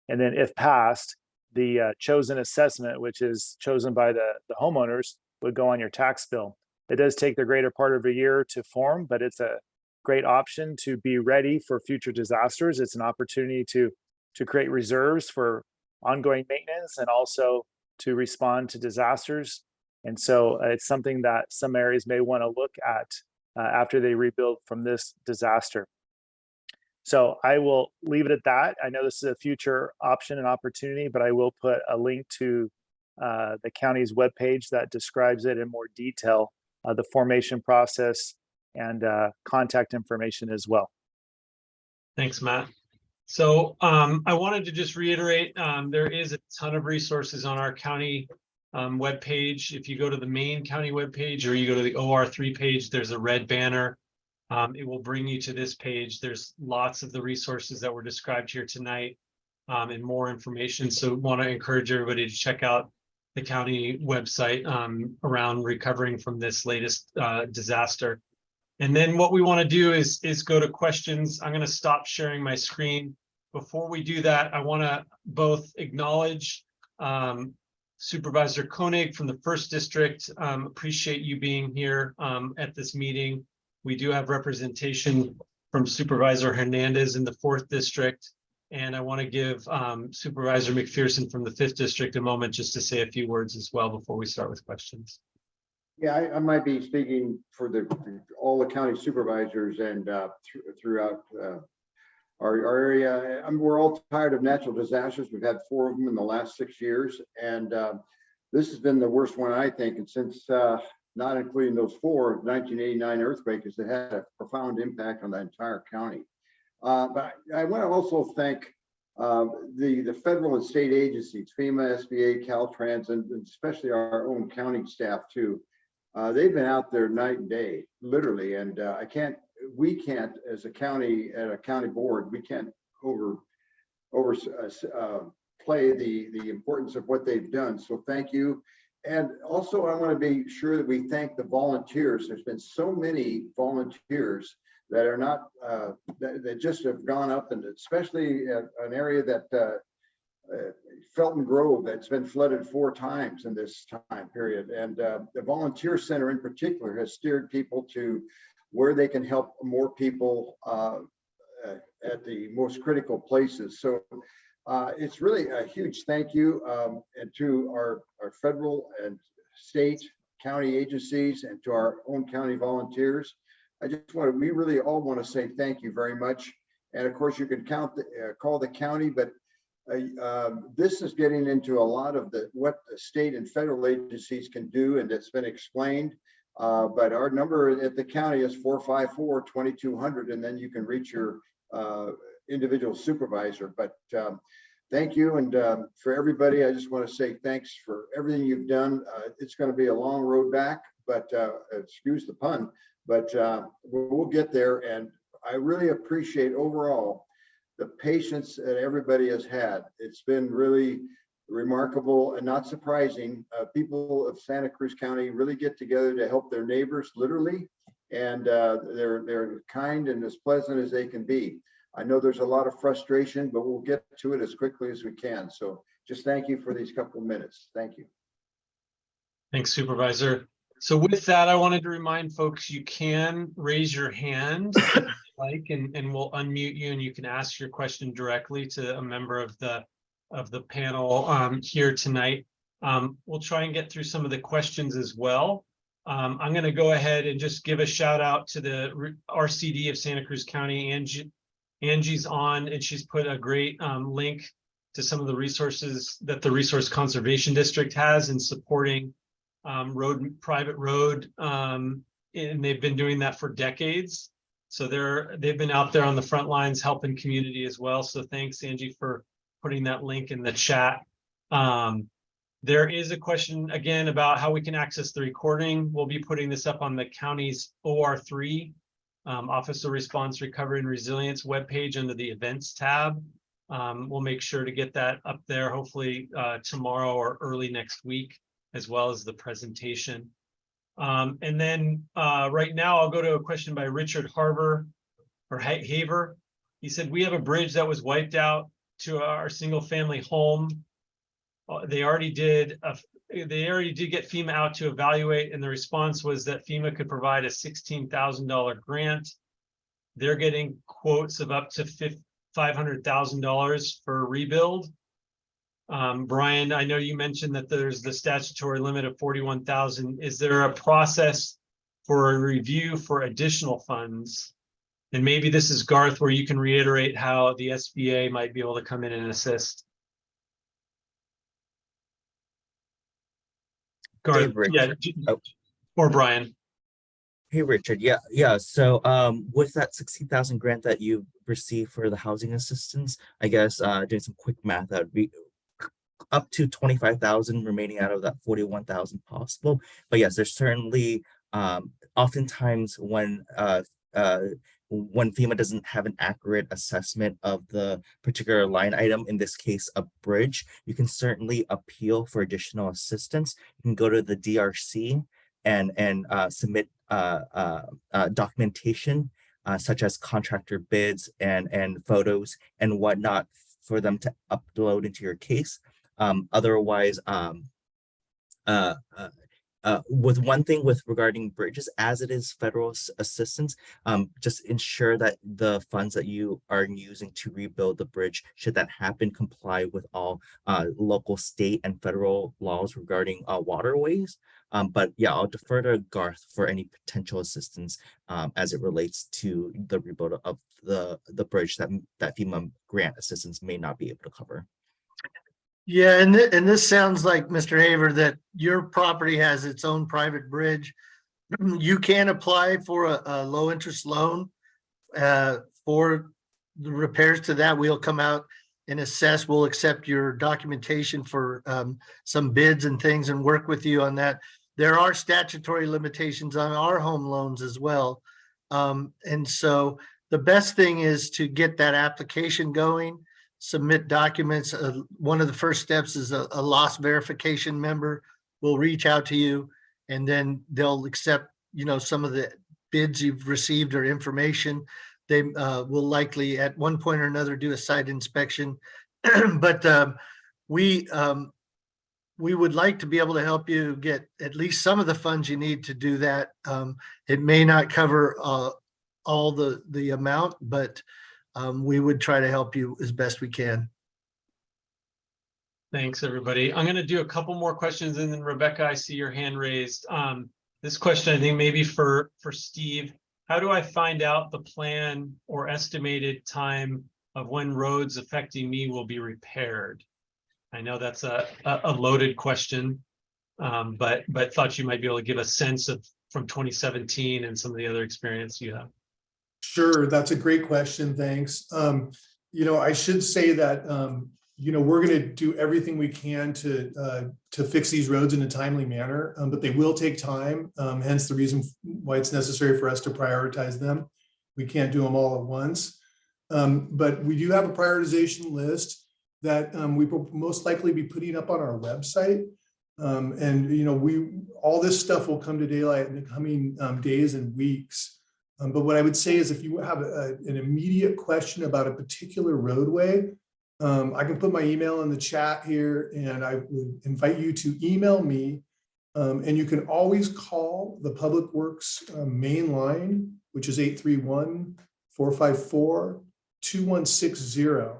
if passed, the chosen assessment, which is chosen by the homeowners, would go on your tax bill. It does take the greater part of a year to form, but it's a great option to be ready for future disasters. It's an opportunity to create reserves for ongoing maintenance and also to respond to disasters. And so it's something that some areas may want to look at after they rebuild from this disaster. So I will leave it at that. I know this is a future option and opportunity, but I will put a link to the county's webpage that describes it in more detail, the formation process and contact information as well. Thanks, Matt. So I wanted to just reiterate, there is a ton of resources on our county webpage. If you go to the main county webpage or you go to the OR3 page, there's a red banner. It will bring you to this page. There's lots of the resources that were described here tonight and more information. So want to encourage everybody to check out the county website around recovering from this latest disaster. And then what we want to do is go to questions. I'm going to stop sharing my screen. Before we do that, I want to both acknowledge Supervisor Koenig from the 1st District. Appreciate you being here at this meeting. We do have representation from Supervisor Hernandez in the 4th District. And I want to give Supervisor McPherson from the 5th District a moment just to say a few words as well before we start with questions. Yeah, I might be speaking for all the county supervisors and throughout our area. We're all tired of natural disasters. We've had 4 of them in the last 6 years. And this has been the worst one, I think. And since not including those 4, 1989 earthquake has had a profound impact on the entire county. But I want to also thank the federal and state agencies, FEMA, SBA, Caltrans, and especially our own county staff too. They've been out there night and day, literally, and we can't, as a county, at a county board, we can't play the importance of what they've done. So thank you. And also, I want to be sure that we thank the volunteers. There's been so many volunteers that are not that just have gone up, and especially an area that Felton Grove that's been flooded 4 times in this time period. And the volunteer center in particular has steered people to where they can help more people at the most critical places. So it's really a huge thank you and to our federal and state county agencies and to our own county volunteers. We really all want to say thank you very much. And of course you can call the county, but this is getting into a lot of what the state and federal agencies can do, and it's been explained. But our number at the county is 454-2200, and then you can reach your individual supervisor. But thank you, and for everybody, I just want to say thanks for everything you've done. It's going to be a long road back, but excuse the pun, but we'll get there. And I really appreciate overall the patience that everybody has had. It's been really remarkable and not surprising. People of Santa Cruz County really get together to help their neighbors, literally, and they're kind and as pleasant as they can be. I know there's a lot of frustration, but we'll get to it as quickly as we can. So just thank you for these couple of minutes. Thank you. Thanks, Supervisor. So with that, I wanted to remind folks you can raise your hand and we'll unmute you and you can ask your question directly to a member of the panel here tonight. We'll try and get through some of the questions as well. I'm going to go ahead and just give a shout out to the RCD of Santa Cruz County. Angie's on, and she's put a great link to some of the resources that the Resource Conservation District has in supporting private road, and they've been doing that for decades. So they've been out there on the front lines helping community as well. So thanks, Angie, for putting that link in the chat. There is a question again about how we can access the recording. We'll be putting this up on the county's OR3 Office of Response, Recovery and Resilience webpage under the events tab. We'll make sure to get that up there hopefully tomorrow or early next week, as well as the presentation. And then right now I'll go to a question by Richard Haver. He said, we have a bridge that was wiped out to our single family home. They already did get FEMA out to evaluate, and the response was that FEMA could provide a $16,000 grant. They're getting quotes of up to $500,000 for a rebuild. Brian, I know you mentioned that there's the statutory limit of 41,000. Is there a process for a review for additional funds? And maybe this is Garth, where you can reiterate how the SBA might be able to come in and assist. Garth, Hey, yeah, Richard. Oh. or Brian. Hey, Richard. Yeah. So, with that 60,000 grant that you received for the housing assistance, I guess, doing some quick math, that would be up to 25,000 remaining out of that 41,000 possible. But yes, there's certainly, oftentimes when FEMA doesn't have an accurate assessment of the particular line item, in this case, a bridge, you can certainly appeal for additional assistance. You can go to the DRC and submit documentation such as contractor bids and photos and whatnot for them to upload into your case. Otherwise, with one thing with regarding bridges, as it is federal assistance, just ensure that the funds that you are using to rebuild the bridge, should that happen, comply with all local, state, and federal laws regarding waterways. But yeah, I'll defer to Garth for any potential assistance as it relates to the rebuild of the bridge that FEMA grant assistance may not be able to cover. Yeah, and this sounds like, Mr. Haver, that your property has its own private bridge. You can apply for a low interest loan for the repairs to that. We'll come out and assess. We'll accept your documentation for some bids and things and work with you on that. There are statutory limitations on our home loans as well. And so the best thing is to get that application going. Submit documents. One of the first steps is a loss verification member will reach out to you, and then they'll accept, some of the bids you've received or information. They will likely at one point or another do a site inspection. But we would like to be able to help you get at least some of the funds you need to do that. It may not cover all the amount, but we would try to help you as best we can. Thanks, everybody. I'm going to do a couple more questions, and then Rebecca, I see your hand raised. This question, I think maybe for Steve. How do I find out the plan or estimated time of when roads affecting me will be repaired? I know that's a loaded question, but thought you might be able to give a sense of from 2017 and some of the other experience you have. Sure, that's a great question. Thanks. I should say that we're going to do everything we can to fix these roads in a timely manner, but they will take time. Hence the reason why it's necessary for us to prioritize them. We can't do them all at once, but we do have a prioritization list that we will most likely be putting up on our website. And all this stuff will come to daylight in the coming days and weeks. But what I would say is, if you have an immediate question about a particular roadway, I can put my email in the chat here, and I would invite you to email me. And you can always call the Public Works main line, which is 831-454-2160.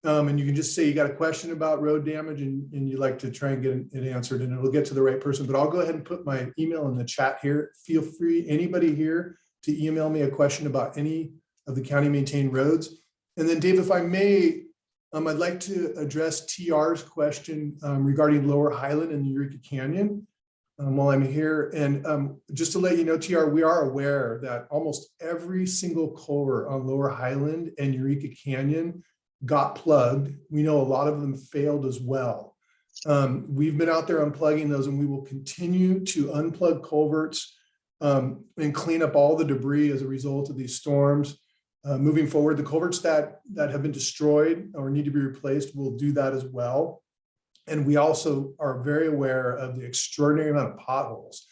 And you can just say you got a question about road damage and you'd like to try and get it answered, and it'll get to the right person. But I'll go ahead and put my email in the chat here. Feel free, anybody here, to email me a question about any of the county maintained roads. And then Dave, if I may, I'd like to address TR's question regarding Lower Highland and the Eureka Canyon while I'm here. And just to let you know, TR, we are aware that almost every single culvert on Lower Highland and Eureka Canyon got plugged. We know a lot of them failed as well. We've been out there unplugging those, and we will continue to unplug culverts and clean up all the debris as a result of these storms. Moving forward, the culverts that have been destroyed or need to be replaced, will do that as well. And we also are very aware of the extraordinary amount of potholes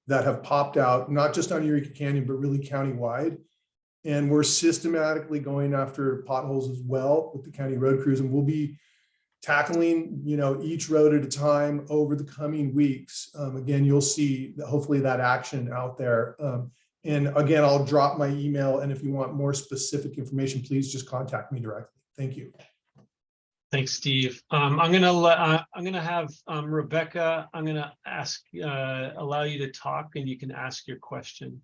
that have popped out, not just on Eureka Canyon, but really countywide. And we're systematically going after potholes as well with the county road crews, and we'll be tackling, each road at a time over the coming weeks. Again, you'll see hopefully that action out there. And again, I'll drop my email, and if you want more specific information, please just contact me directly. Thank you. Thanks, Steve. I'm gonna have Rebecca. I'm gonna allow you to talk, and you can ask your question.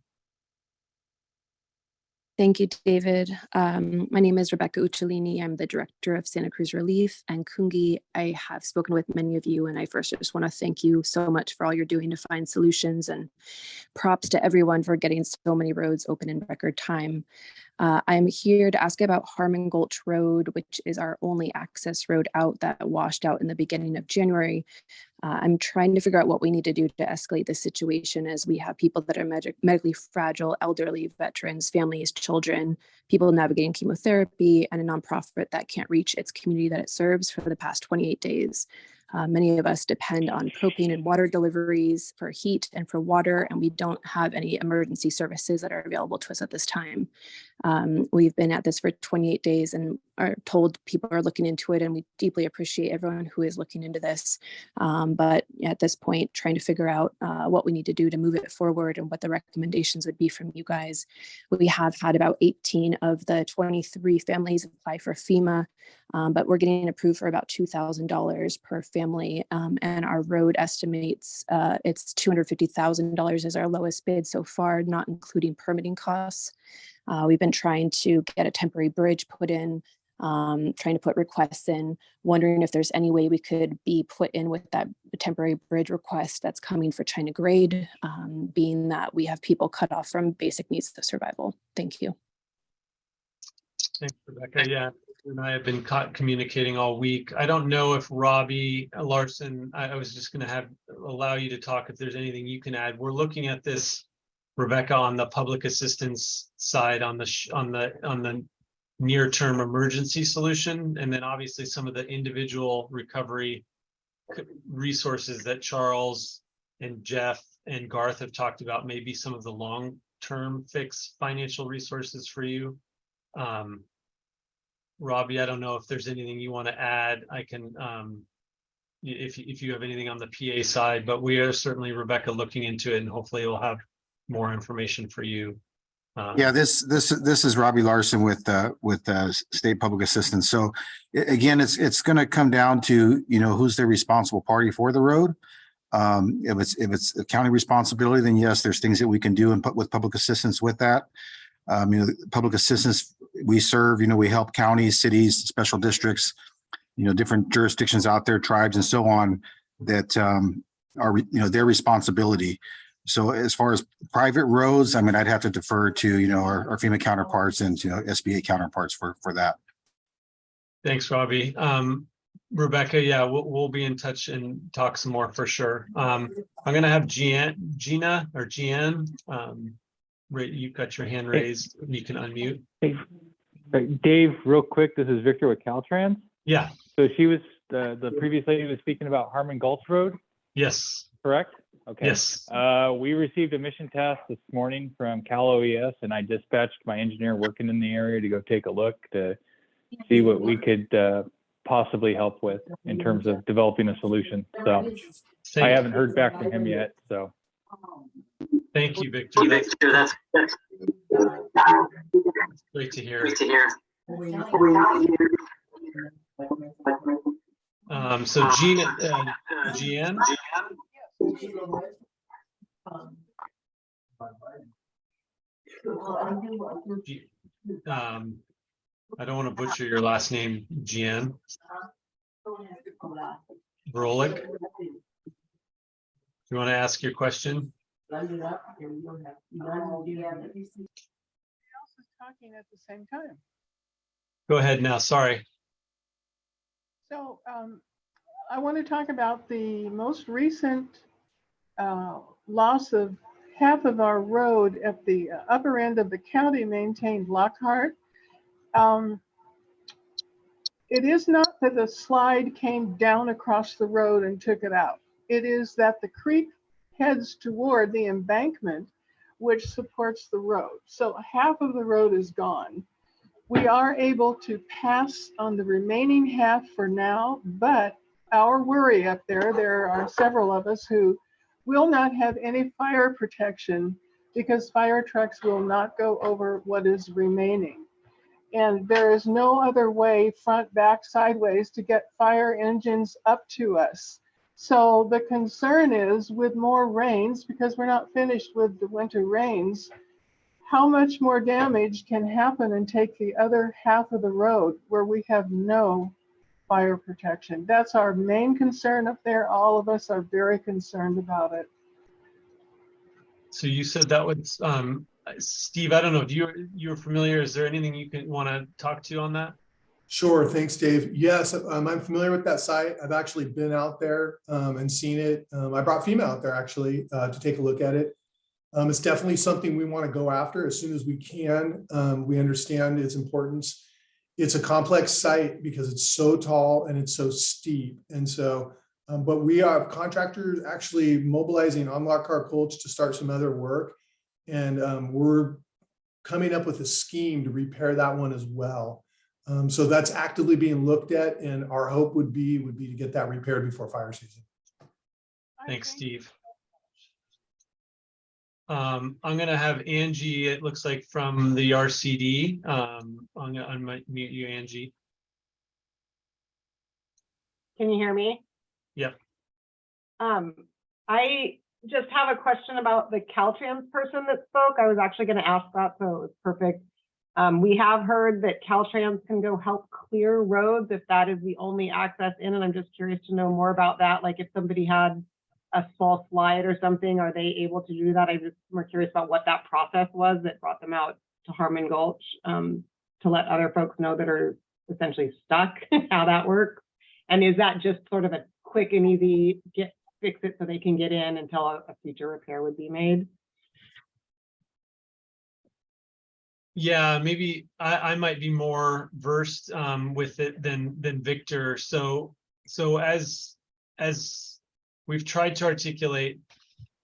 Thank you, David. My name is Rebecca Uccellini. I'm the Director of Santa Cruz Relief and Coongie. I have spoken with many of you, and I first just want to thank you so much for all you're doing to find solutions, and props to everyone for getting so many roads open in record time. I'm here to ask about Harmon Gulch Road, which is our only access road out that washed out in the beginning of January. I'm trying to figure out what we need to do to escalate this situation, as we have people that are medically fragile, elderly, veterans, families, children, people navigating chemotherapy, and a nonprofit that can't reach its community that it serves for the past 28 days. Many of us depend on propane and water deliveries for heat and for water, and we don't have any emergency services that are available to us at this time. We've been at this for 28 days and are told people are looking into it, and we deeply appreciate everyone who is looking into this. But at this point, trying to figure out what we need to do to move it forward and what the recommendations would be from you guys. We have had about 18 of the 23 families apply for FEMA, but we're getting approved for about $2,000 per family. And our road estimates it's $250,000 is our lowest bid so far, not including permitting costs. We've been trying to get a temporary bridge put in, trying to put requests in, wondering if there's any way we could be put in with that temporary bridge request that's coming for China Grade, being that we have people cut off from basic needs of survival. Thank you. Thanks, Rebecca. Yeah, you and I have been communicating all week. I don't know if Robbie Larson, I was just going to allow you to talk if there's anything you can add. We're looking at this, Rebecca, on the public assistance side, on the near-term emergency solution, and then obviously some of the individual recovery resources that Charles and Jeff and Garth have talked about, maybe some of the long-term fix financial resources for you. Robbie, I don't know if there's anything you want to add. I can, if you have anything on the PA side, but we are certainly, Rebecca, looking into it, and hopefully we'll have more information for you. Yeah, this is Robbie Larson with State Public Assistance. So again, it's going to come down to, who's the responsible party for the road. If it's a county responsibility, then yes, there's things that we can do and put with public assistance with that. Public assistance we serve, we help counties, cities, special districts, different jurisdictions out there, tribes and so on, that are, their responsibility. So as far as private roads, I'd have to defer to, our FEMA counterparts and, SBA counterparts for that. Thanks, Robbie. Rebecca, yeah, we'll be in touch and talk some more for sure. I'm going to have Gina or Gian. You've got your hand raised. You can unmute. Hey, Dave, real quick, this is Victor with Caltrans. Yeah. So she was, the previous lady was speaking about Harmon Gulch Road? Yes. Correct? Okay. Yes. We received a mission task this morning from Cal OES, and I dispatched my engineer working in the area to go take a look to see what we could possibly help with in terms of developing a solution. So I haven't heard back from him yet. So thank you, Victor. That's great to hear. So Gian. I don't want to butcher your last name, Gian. Brolik. You want to ask your question? Talking at the same time. Go ahead now. Sorry. So I want to talk about the most recent loss of half of our road at the upper end of the county maintained Lockhart. It is not that the slide came down across the road and took it out. It is that the creek heads toward the embankment which supports the road. So half of the road is gone. We are able to pass on the remaining half for now, but our worry up there are several of us who will not have any fire protection because fire trucks will not go over what is remaining. And there is no other way, front, back, sideways, to get fire engines up to us. So the concern is with more rains, because we're not finished with the winter rains, how much more damage can happen and take the other half of the road where we have no fire protection? That's our main concern up there. All of us are very concerned about it. So you said that was, Steve, I don't know if you're familiar. Is there anything you want to talk to on that? Sure. Thanks, Dave. Yes, I'm familiar with that site. I've actually been out there and seen it. I brought FEMA out there actually to take a look at it. It's definitely something we want to go after as soon as we can. We understand its importance. It's a complex site because it's so tall and it's so steep. And so, but we have contractors actually mobilizing on Lockhart Colch to start some other work. And we're coming up with a scheme to repair that one as well. So that's actively being looked at, and our hope would be to get that repaired before fire season. Thanks, Steve. I'm going to have Angie, it looks like from the RCD. I'm going to unmute you, Angie. Can you hear me? Yep. I just have a question about the Caltrans person that spoke. I was actually going to ask that, so it was perfect. We have heard that Caltrans can go help clear roads if that is the only access in, and I'm just curious to know more about that. Like if somebody had a small slide or something, are they able to do that? I'm just more curious about what that process was that brought them out to Harmon Gulch to let other folks know that are essentially stuck, how that works. And is that just sort of a quick and easy fix it so they can get in until a future repair would be made? Yeah, maybe I might be more versed with it than Victor. So as we've tried to articulate,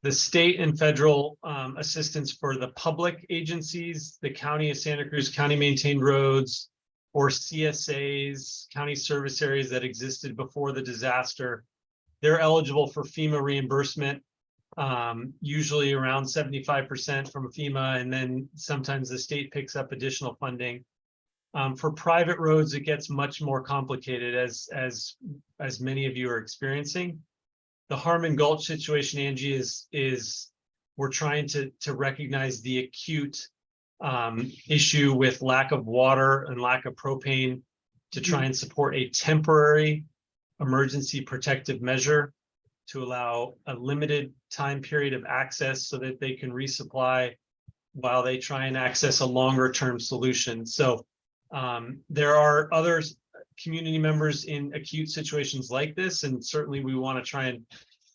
the state and federal assistance for the public agencies, the County of Santa Cruz, county maintained roads, or CSAs, county service areas that existed before the disaster, they're eligible for FEMA reimbursement. Usually around 75% from FEMA, and then sometimes the state picks up additional funding. For private roads, it gets much more complicated, as many of you are experiencing. The Harmon Gulch situation, Angie, is we're trying to recognize the acute issue with lack of water and lack of propane to try and support a temporary emergency protective measure to allow a limited time period of access so that they can resupply while they try and access a longer term solution. So there are other community members in acute situations like this, and certainly we want to try and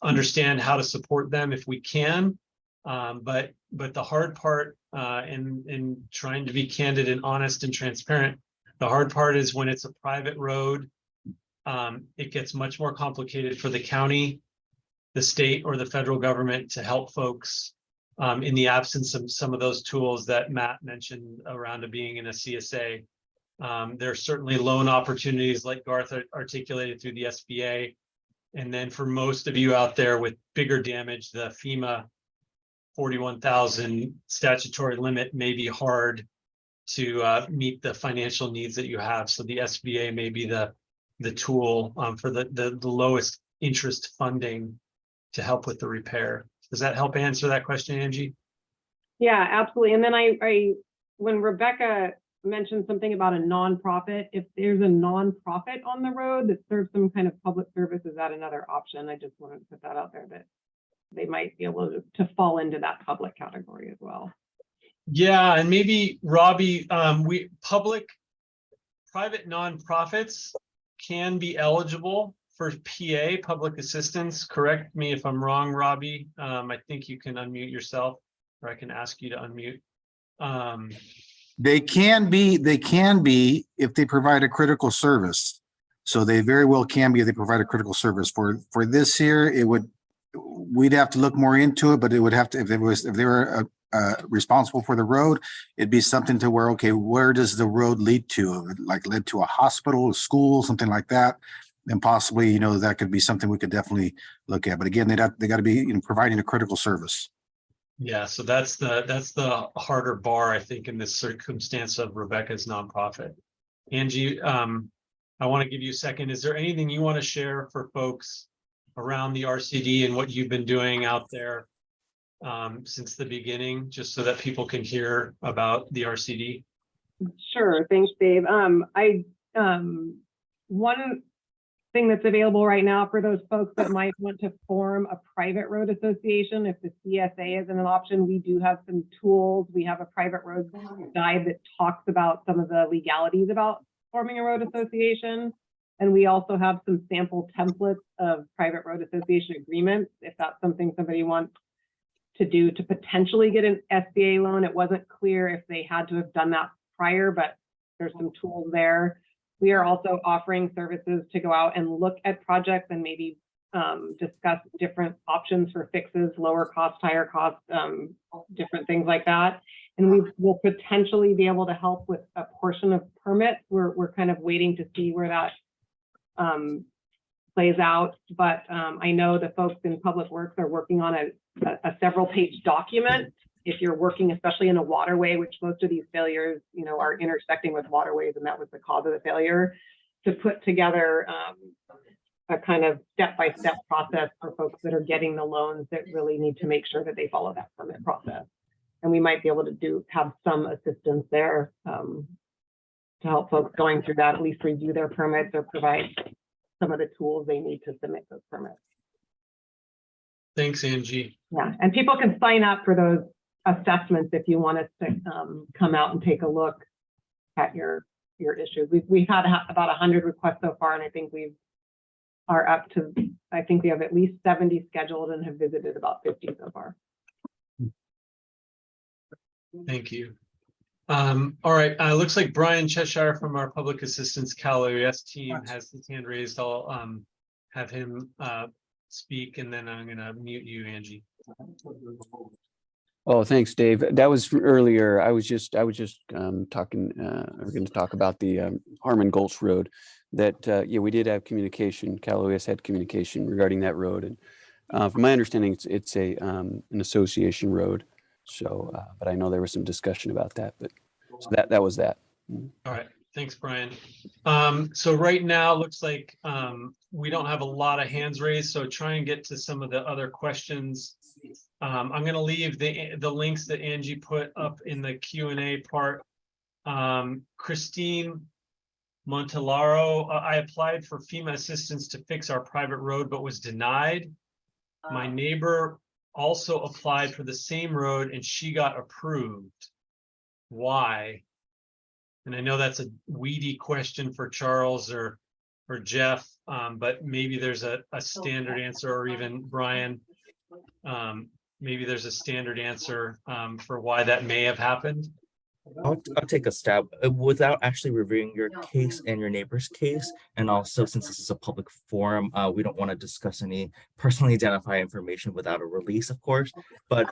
understand how to support them if we can. But the hard part in trying to be candid and honest and transparent, the hard part is when it's a private road, it gets much more complicated for the county, the state, or the federal government to help folks in the absence of some of those tools that Matt mentioned around being in a CSA. There are certainly loan opportunities like Garth articulated through the SBA. And then for most of you out there with bigger damage, the FEMA 41,000 statutory limit may be hard to meet the financial needs that you have. So the SBA may be the tool for the lowest interest funding to help with the repair. Does that help answer that question, Angie? Yeah, absolutely. And then I when Rebecca mentioned something about a nonprofit, if there's a nonprofit on the road that serves some kind of public service, is that another option? I just wanted to put that out there, that they might be able to fall into that public category as well. Yeah, and maybe Robbie, private nonprofits can be eligible for PA, public assistance. Correct me if I'm wrong, Robbie. I think you can unmute yourself, or I can ask you to unmute. They can be if they provide a critical service. So they very well can be if they provide a critical service. For this here, we'd have to look more into it, but it would have to, if they were responsible for the road. It'd be something to where, okay, where does the road lead to? Like lead to a hospital, a school, something like that. And possibly, you know, that could be something we could definitely look at. But again, they got to be, you know, providing a critical service. Yeah, so that's the harder bar, I think, in this circumstance of Rebecca's nonprofit. Angie, I want to give you a second. Is there anything you want to share for folks around the RCD and what you've been doing out there since the beginning, just so that people can hear about the RCD? Sure, thanks, Dave. One thing that's available right now for those folks that might want to form a private road association, if the CSA isn't an option, we do have some tools. We have a private road guide that talks about some of the legalities about forming a road association. And we also have some sample templates of private road association agreements, if that's something somebody wants to do to potentially get an SBA loan. It wasn't clear if they had to have done that prior, but there's some tools there. We are also offering services to go out and look at projects and maybe discuss different options for fixes, lower cost, higher cost, different things like that. And we will potentially be able to help with a portion of permits. We're kind of waiting to see where that plays out. But I know the folks in Public Works are working on a several page document. If you're working, especially in a waterway, which most of these failures, you know, are intersecting with waterways, and that was the cause of the failure, to put together a kind of step-by-step process for folks that are getting the loans that really need to make sure that they follow that permit process. And we might be able to have some assistance there to help folks going through that, at least review their permits or provide some of the tools they need to submit those permits. Thanks, Angie. Yeah, and people can sign up for those assessments if you want us to come out and take a look at your issues. We've had about 100 requests so far, and I think we have at least 70 scheduled and have visited about 50 so far. Thank you. All right, looks like Brian Cheshire from our Public Assistance Cal OES team has his hand raised. I'll have him speak, and then I'm going to mute you, Angie. Oh, thanks, Dave. That was from earlier. I was just talking. We're going to talk about the Harmon Gulch Road. That yeah, we did have communication. Cal OES had communication regarding that road, and from my understanding, it's a an association road. So, but I know there was some discussion about that. But so that was that. All right. Thanks, Brian. So right now, looks like we don't have a lot of hands raised, so try and get to some of the other questions. I'm going to leave the links that Angie put up in the Q&A part. Christine Montelaro, I applied for FEMA assistance to fix our private road, but was denied. My neighbor also applied for the same road and she got approved. Why? And I know that's a weedy question for Charles or Jeff, but maybe there's a standard answer, or even Brian. Maybe there's a standard answer for why that may have happened. I'll take a stab without actually reviewing your case and your neighbor's case. And also, since this is a public forum, we don't want to discuss any personally identified information without a release, of course. But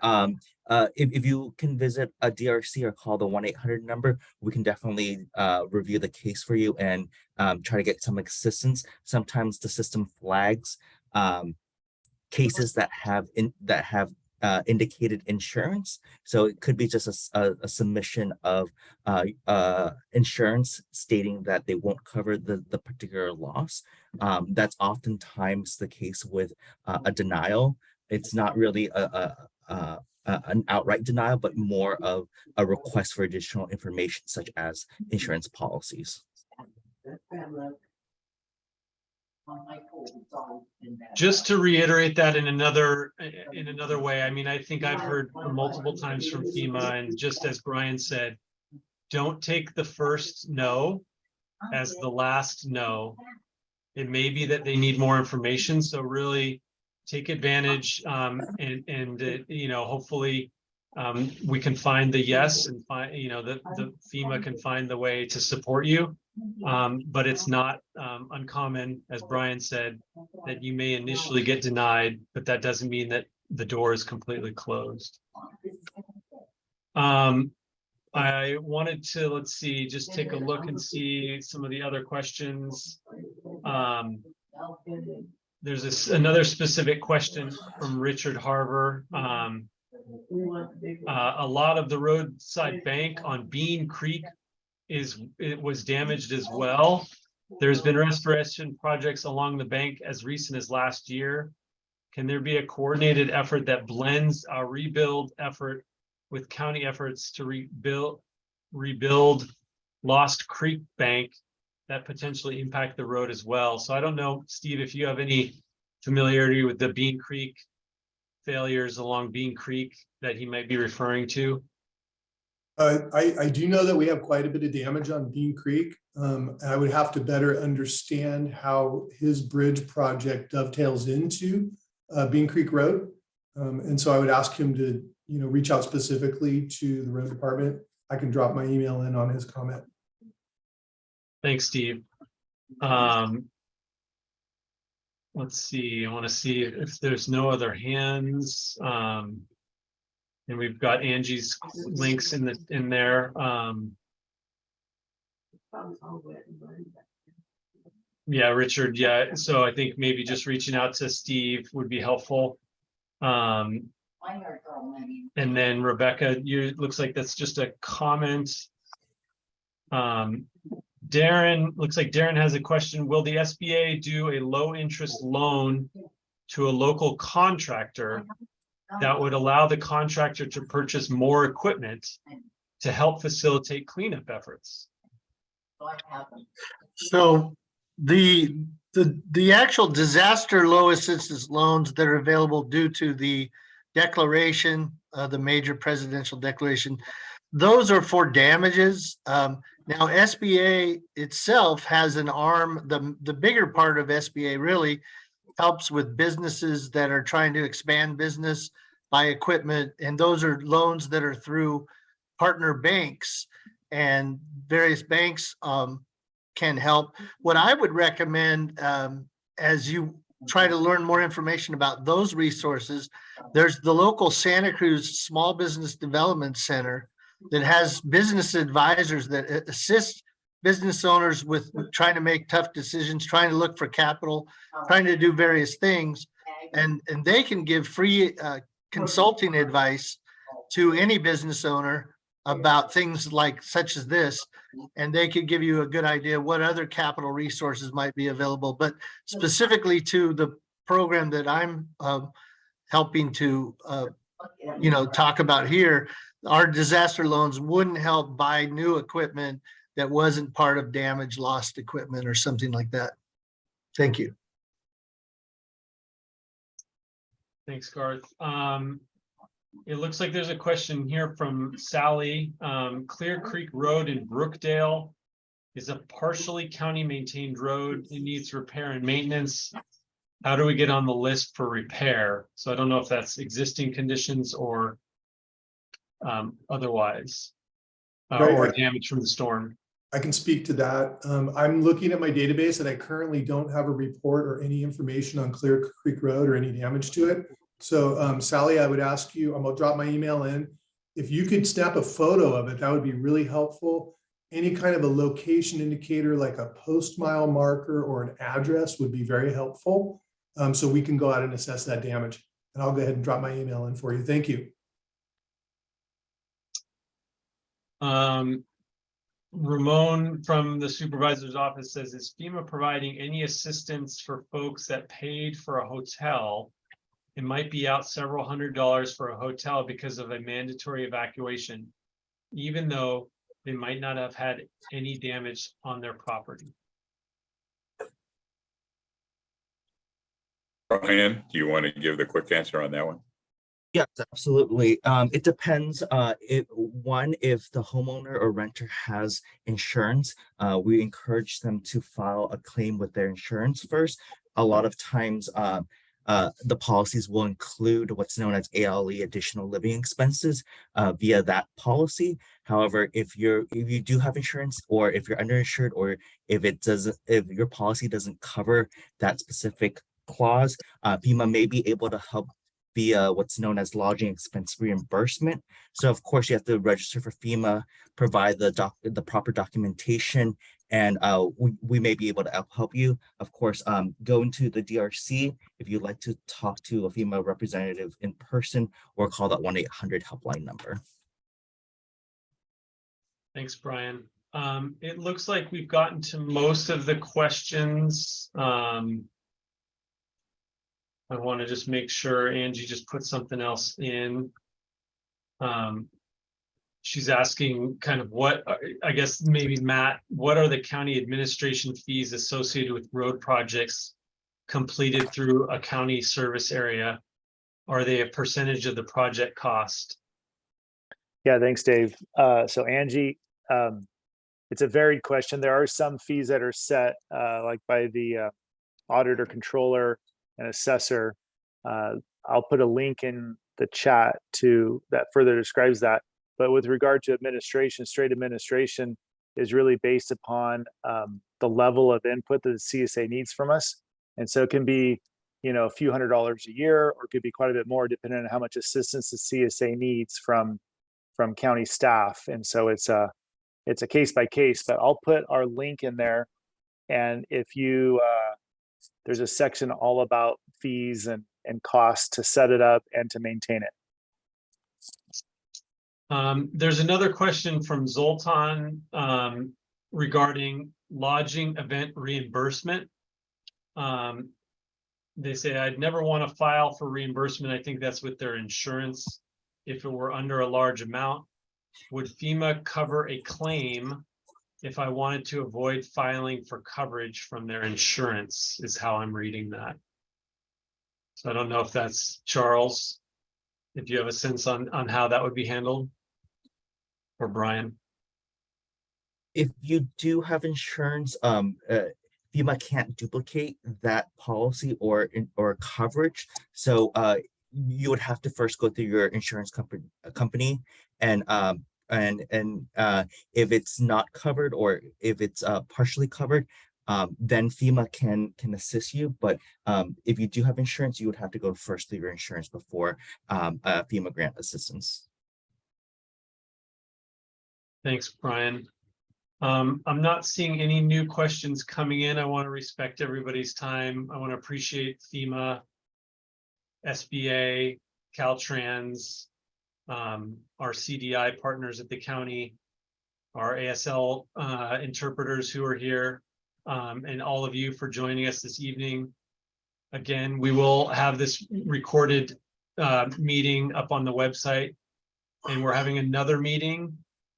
if you can visit a DRC or call the 1-800 number, we can definitely review the case for you and try to get some assistance. Sometimes the system flags cases that have indicated insurance, so it could be just a submission of insurance stating that they won't cover the particular loss. That's oftentimes the case with a denial. It's not really an outright denial, but more of a request for additional information, such as insurance policies. Just to reiterate that in another way, I mean, I think I've heard multiple times from FEMA, and just as Brian said, don't take the first no as the last no. It may be that they need more information, so really take advantage and you know, hopefully we can find the yes, and find, you know, the FEMA can find the way to support you. But it's not uncommon, as Brian said, that you may initially get denied, but that doesn't mean that the door is completely closed. I wanted to, let's see, just take a look and see some of the other questions. There's another specific question from Richard Harver. A lot of the roadside bank on Bean Creek was damaged as well. There's been restoration projects along the bank as recent as last year. Can there be a coordinated effort that blends our rebuild effort with county efforts to rebuild Lost Creek Bank that potentially impact the road as well? So I don't know, Steve, if you have any familiarity with the Bean Creek failures along Bean Creek that he might be referring to. I do know that we have quite a bit of damage on Bean Creek. I would have to better understand how his bridge project dovetails into Bean Creek Road. And so I would ask him to, reach out specifically to the road department. I can drop my email in on his comment. Thanks, Steve. Let's see, I want to see if there's no other hands. And we've got Angie's links in there. Yeah, Richard. Yeah, so I think maybe just reaching out to Steve would be helpful. And then Rebecca, looks like that's just a comment. Darren, looks like Darren has a question. Will the SBA do a low interest loan to a local contractor that would allow the contractor to purchase more equipment to help facilitate cleanup efforts? So the actual disaster low assistance loans that are available due to the declaration, the major presidential declaration, those are for damages. Now SBA itself has an arm. The bigger part of SBA really helps with businesses that are trying to expand business, buy equipment, and those are loans that are through partner banks, and various banks can help. What I would recommend, as you try to learn more information about those resources, there's the local Santa Cruz Small Business Development Center that has business advisors that assist business owners with trying to make tough decisions, trying to look for capital, trying to do various things. And they can give free consulting advice to any business owner about things like such as this, and they could give you a good idea what other capital resources might be available. But specifically to the program that I'm helping to talk about here, our disaster loans wouldn't help buy new equipment that wasn't part of damaged, lost equipment or something like that. Thank you. Thanks, Garth. It looks like there's a question here from Sally. Clear Creek Road in Brookdale is a partially county maintained road. It needs repair and maintenance. How do we get on the list for repair? So I don't know if that's existing conditions or otherwise, or damage from the storm. I can speak to that. I'm looking at my database and I currently don't have a report or any information on Clear Creek Road or any damage to it. So Sally, I would ask you, I'm gonna drop my email in. If you could snap a photo of it, that would be really helpful. Any kind of a location indicator like a post mile marker or an address would be very helpful. So we can go out and assess that damage. And I'll go ahead and drop my email in for you. Thank you. Ramon from the supervisor's office says, is FEMA providing any assistance for folks that paid for a hotel? It might be out several $100s for a hotel because of a mandatory evacuation, even though they might not have had any damage on their property. Brian, do you want to give the quick answer on that one? Yes, absolutely. It depends. If the homeowner or renter has insurance, we encourage them to file a claim with their insurance first. A lot of times, the policies will include what's known as ALE, additional living expenses, via that policy. However, if you do have insurance, or if you're underinsured, or if your policy doesn't cover that specific clause, FEMA may be able to help via what's known as lodging expense reimbursement. So of course you have to register for FEMA, provide the proper documentation, and we may be able to help you. Of course, go into the DRC if you'd like to talk to a FEMA representative in person, or call that 1-800 helpline number. Thanks, Brian. It looks like we've gotten to most of the questions. I want to just make sure Angie just put something else in. She's asking kind of what, I guess maybe Matt, what are the county administration fees associated with road projects completed through a county service area? Are they a percentage of the project cost? Yeah, thanks, Dave. So Angie, it's a varied question. There are some fees that are set like by the auditor, controller, and assessor. I'll put a link in the chat to that further describes that. But with regard to administration, straight administration is really based upon the level of input that the CSA needs from us. And so it can be, you know, a few $100s a year, or it could be quite a bit more depending on how much assistance the CSA needs from county staff. And so it's a case by case, but I'll put our link in there. And if you, there's a section all about fees and costs to set it up and to maintain it. There's another question from Zoltan regarding lodging event reimbursement. They say, I'd never want to file for reimbursement. I think that's with their insurance. If it were under a large amount, would FEMA cover a claim if I wanted to avoid filing for coverage from their insurance, is how I'm reading that. So I don't know if that's Charles, if you have a sense on how that would be handled, or Brian. If you do have insurance, FEMA can't duplicate that policy or coverage. So you would have to first go through your insurance company and if it's not covered, or if it's partially covered, then FEMA can assist you. But if you do have insurance, you would have to go first through your insurance before FEMA grant assistance. Thanks, Brian. I'm not seeing any new questions coming in. I want to respect everybody's time. I want to appreciate FEMA, SBA, Caltrans, our CDI partners at the county, our ASL interpreters who are here, and all of you for joining us this evening. Again, we will have this recorded meeting up on the website, and we're having another meeting,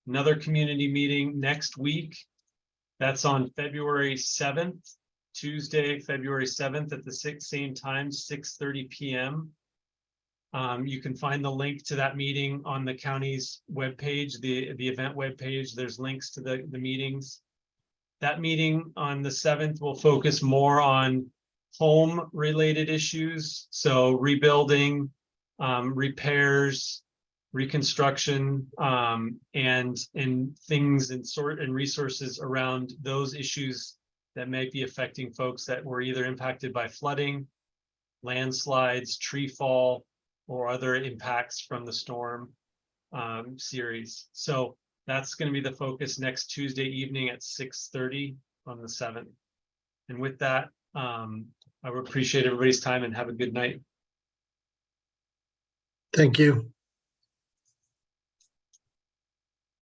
another community meeting next week. That's on February 7th, Tuesday, February 7th at the same time, 6:30 p.m. You can find the link to that meeting on the county's webpage, the event webpage. There's links to the meetings. That meeting on the 7th will focus more on home related issues. So rebuilding, repairs, reconstruction, and things and resources around those issues that may be affecting folks that were either impacted by flooding, landslides, tree fall, or other impacts from the storm series. So that's going to be the focus next Tuesday evening at 6:30 on the 7th. And with that, I would appreciate everybody's time and have a good night. Thank you.